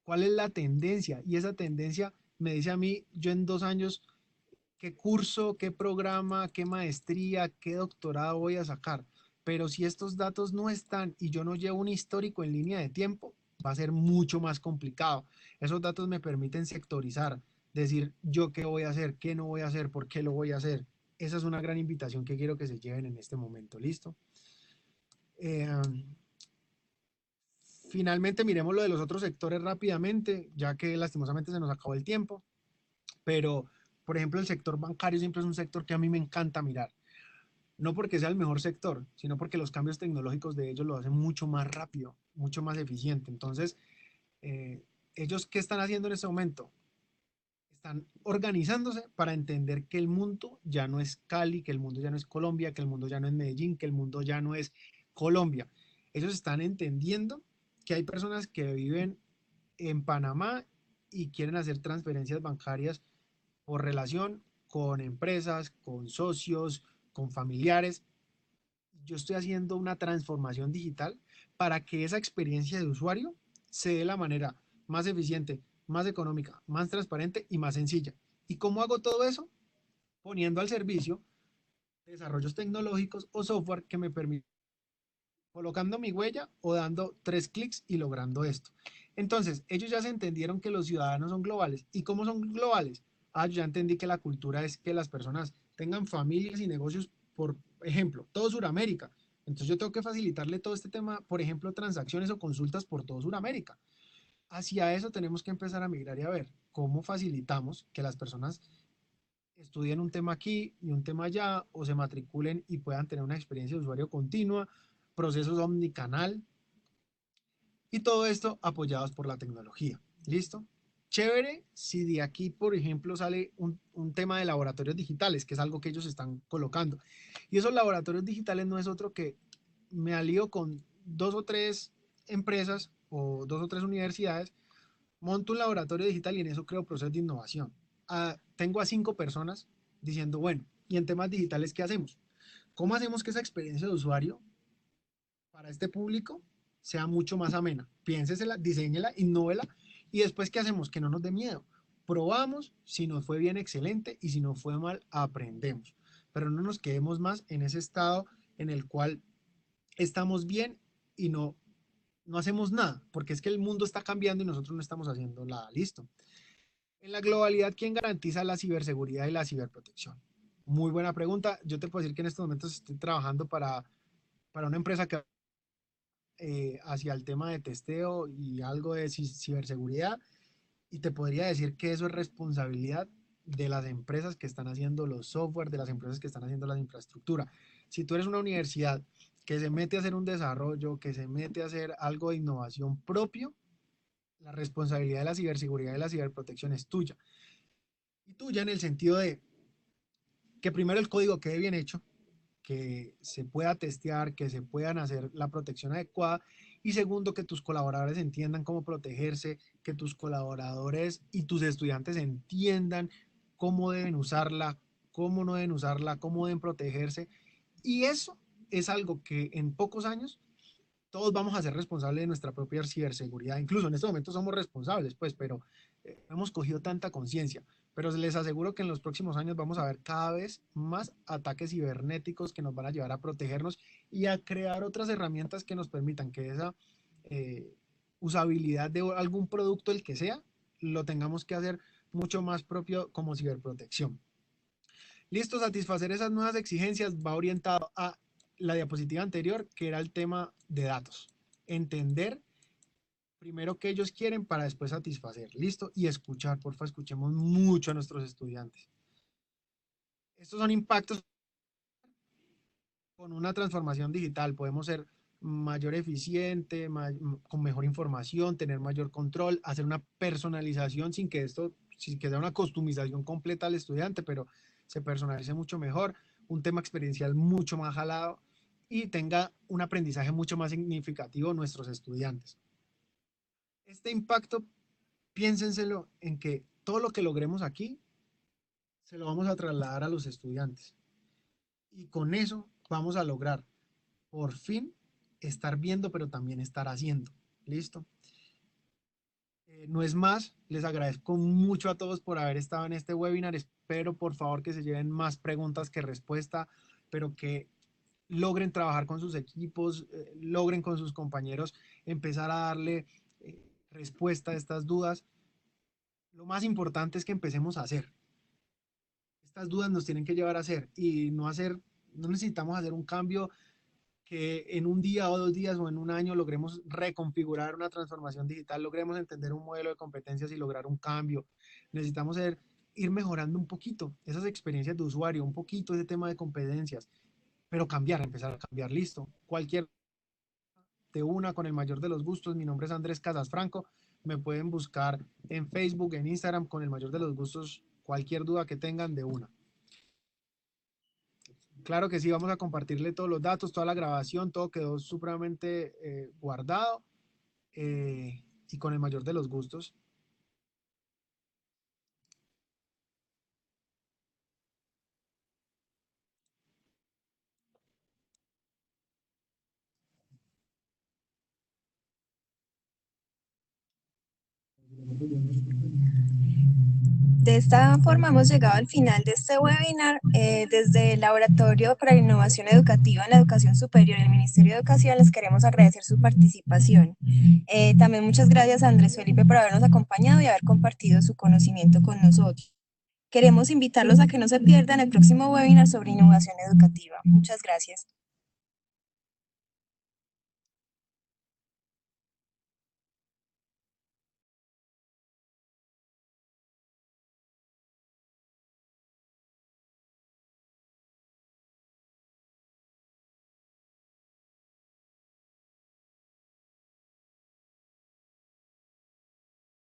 cuál es la tendencia. Y esa tendencia me dice a mí, yo en 2 años, qué curso, qué programa, qué maestría, qué doctorado voy a sacar. Pero si estos datos no están y yo no llevo un histórico en línea de tiempo, va a ser mucho más complicado. Esos datos me permiten sectorizar, decir yo qué voy a hacer, qué no voy a hacer, por qué lo voy a hacer. Esa es una gran invitación que quiero que se lleven en este momento. ¿Listo? Eh, Finalmente, miremos lo de los otros sectores rápidamente, ya que lastimosamente se nos acabó el tiempo. Pero, por ejemplo, el sector bancario siempre es un sector que a mí me encanta mirar. No porque sea el mejor sector, sino porque los cambios tecnológicos de ellos lo hacen mucho más rápido, mucho más eficiente. Entonces, eh, ellos, ¿qué están haciendo en este momento? Están organizándose para entender que el mundo ya no es Cali, que el mundo ya no es Colombia, que el mundo ya no es Medellín, que el mundo ya no es Colombia. Ellos están entendiendo que hay personas que viven en Panamá y quieren hacer transferencias bancarias por relación con empresas, con socios, con familiares. Yo estoy haciendo una transformación digital para que esa experiencia de usuario se dé de la manera más eficiente, más económica, más transparente y más sencilla. ¿Y cómo hago todo eso? Poniendo al servicio desarrollos tecnológicos o software que me permiten colocando mi huella o dando 3 clics y logrando esto. Entonces, ellos ya se entendieron que los ciudadanos son globales. ¿Y cómo son globales? Yo ya entendí que la cultura es que las personas tengan familias y negocios, por ejemplo, todo Sudamérica. Entonces yo tengo que facilitarle todo este tema, por ejemplo, transacciones o consultas por todo Sudamérica. Hacia eso tenemos que empezar a migrar y a ver cómo facilitamos que las personas estudien un tema aquí y un tema allá, o se matriculen y puedan tener una experiencia de usuario continua, procesos omnicanal, y todo esto apoyados por la tecnología. ¿Listo? Chévere si de aquí, por ejemplo, sale un tema de laboratorios digitales, que es algo que ellos están colocando. Y esos laboratorios digitales no es otro que me alío con 2 o 3 empresas o 2 o 3 universidades, monto un laboratorio digital y en eso creo procesos de innovación. Tengo a 5 personas diciendo, bueno, y en temas digitales, ¿qué hacemos? ¿Cómo hacemos que esa experiencia de usuario para este público sea mucho más amena? Piénsesela, diseñela, innóvela, y después, ¿qué hacemos? Que no nos dé miedo. Probamos, si nos fue bien, excelente, y si nos fue mal, aprendemos. Pero no nos quedemos más en ese estado en el cual estamos bien y no hacemos nada, porque es que el mundo está cambiando y nosotros no estamos haciendo nada. Listo. En la globalidad, ¿quién garantiza la ciberseguridad y la ciberprotección? Muy buena pregunta. Yo te puedo decir que en estos momentos estoy trabajando para una empresa que hacia el tema de testeo y algo de ciberseguridad, y te podría decir que eso es responsabilidad de las empresas que están haciendo los software, de las empresas que están haciendo la infraestructura. Si tú eres una universidad que se mete a hacer un desarrollo, que se mete a hacer algo de innovación propio, la responsabilidad de la ciberseguridad y la ciberprotección es tuya. Y tuya en el sentido de que primero el código quede bien hecho, que se pueda testear, que se puedan hacer la protección adecuada, y segundo, que tus colaboradores entiendan cómo protegerse, que tus colaboradores y tus estudiantes entiendan cómo deben usarla, cómo no deben usarla, cómo deben protegerse. Y eso es algo que en pocos años todos vamos a ser responsables de nuestra propia ciberseguridad. Incluso en este momento somos responsables, pues, pero hemos cogido tanta conciencia. Pero les aseguro que en los próximos años vamos a ver cada vez más ataques cibernéticos que nos van a llevar a protegernos y a crear otras herramientas que nos permitan que esa eh, usabilidad de algún producto, el que sea, lo tengamos que hacer mucho más propio como ciberprotección. Listo, satisfacer esas nuevas exigencias va orientado a la diapositiva anterior, que era el tema de datos. Entender primero qué ellos quieren para después satisfacer. Listo, y escuchar, porfa, escuchemos mucho a nuestros estudiantes. Estos son impactos con una transformación digital. Podemos ser mayor eficiente, con mejor información, tener mayor control, hacer una personalización sin que sea una customización completa al estudiante, pero se personalice mucho mejor, un tema experiencial mucho más jalado y tenga un aprendizaje mucho más significativo nuestros estudiantes. Este impacto, piénsenselo en que todo lo que logremos aquí se lo vamos a trasladar a los estudiantes, y con eso vamos a lograr por fin estar viendo, pero también estar haciendo. ¿Listo? No es más, les agradezco mucho a todos por haber estado en este webinar. Espero por favor que se lleven más preguntas que respuesta, pero que logren trabajar con sus equipos, logren con sus compañeros empezar a darle respuesta a estas dudas. Lo más importante es que empecemos a hacer. Estas dudas nos tienen que llevar a hacer, y no necesitamos hacer un cambio que en un día o 2 días o en un año logremos reconfigurar una transformación digital, logremos entender un modelo de competencias y lograr un cambio. Necesitamos ir mejorando un poquito esas experiencias de usuario, un poquito ese tema de competencias, pero cambiar, empezar a cambiar. Listo. Cualquier de una, con el mayor de los gustos. Mi nombre es Andrés Casas Franco. Me pueden buscar en Facebook, en Instagram, con el mayor de los gustos. Cualquier duda que tengan, de una. Claro que sí, vamos a compartirle todos los datos, toda la grabación, todo quedó supremamente guardado, y con el mayor de los gustos. De esta forma hemos llegado al final de este webinar. Desde el Laboratorio para la Innovación Educativa en la Educación Superior y el Ministerio de Educación les queremos agradecer su participación. También muchas gracias a Andrés Felipe por habernos acompañado y haber compartido su conocimiento con nosotros. Queremos invitarlos a que no se pierdan el próximo webinar sobre innovación educativa. Muchas gracias.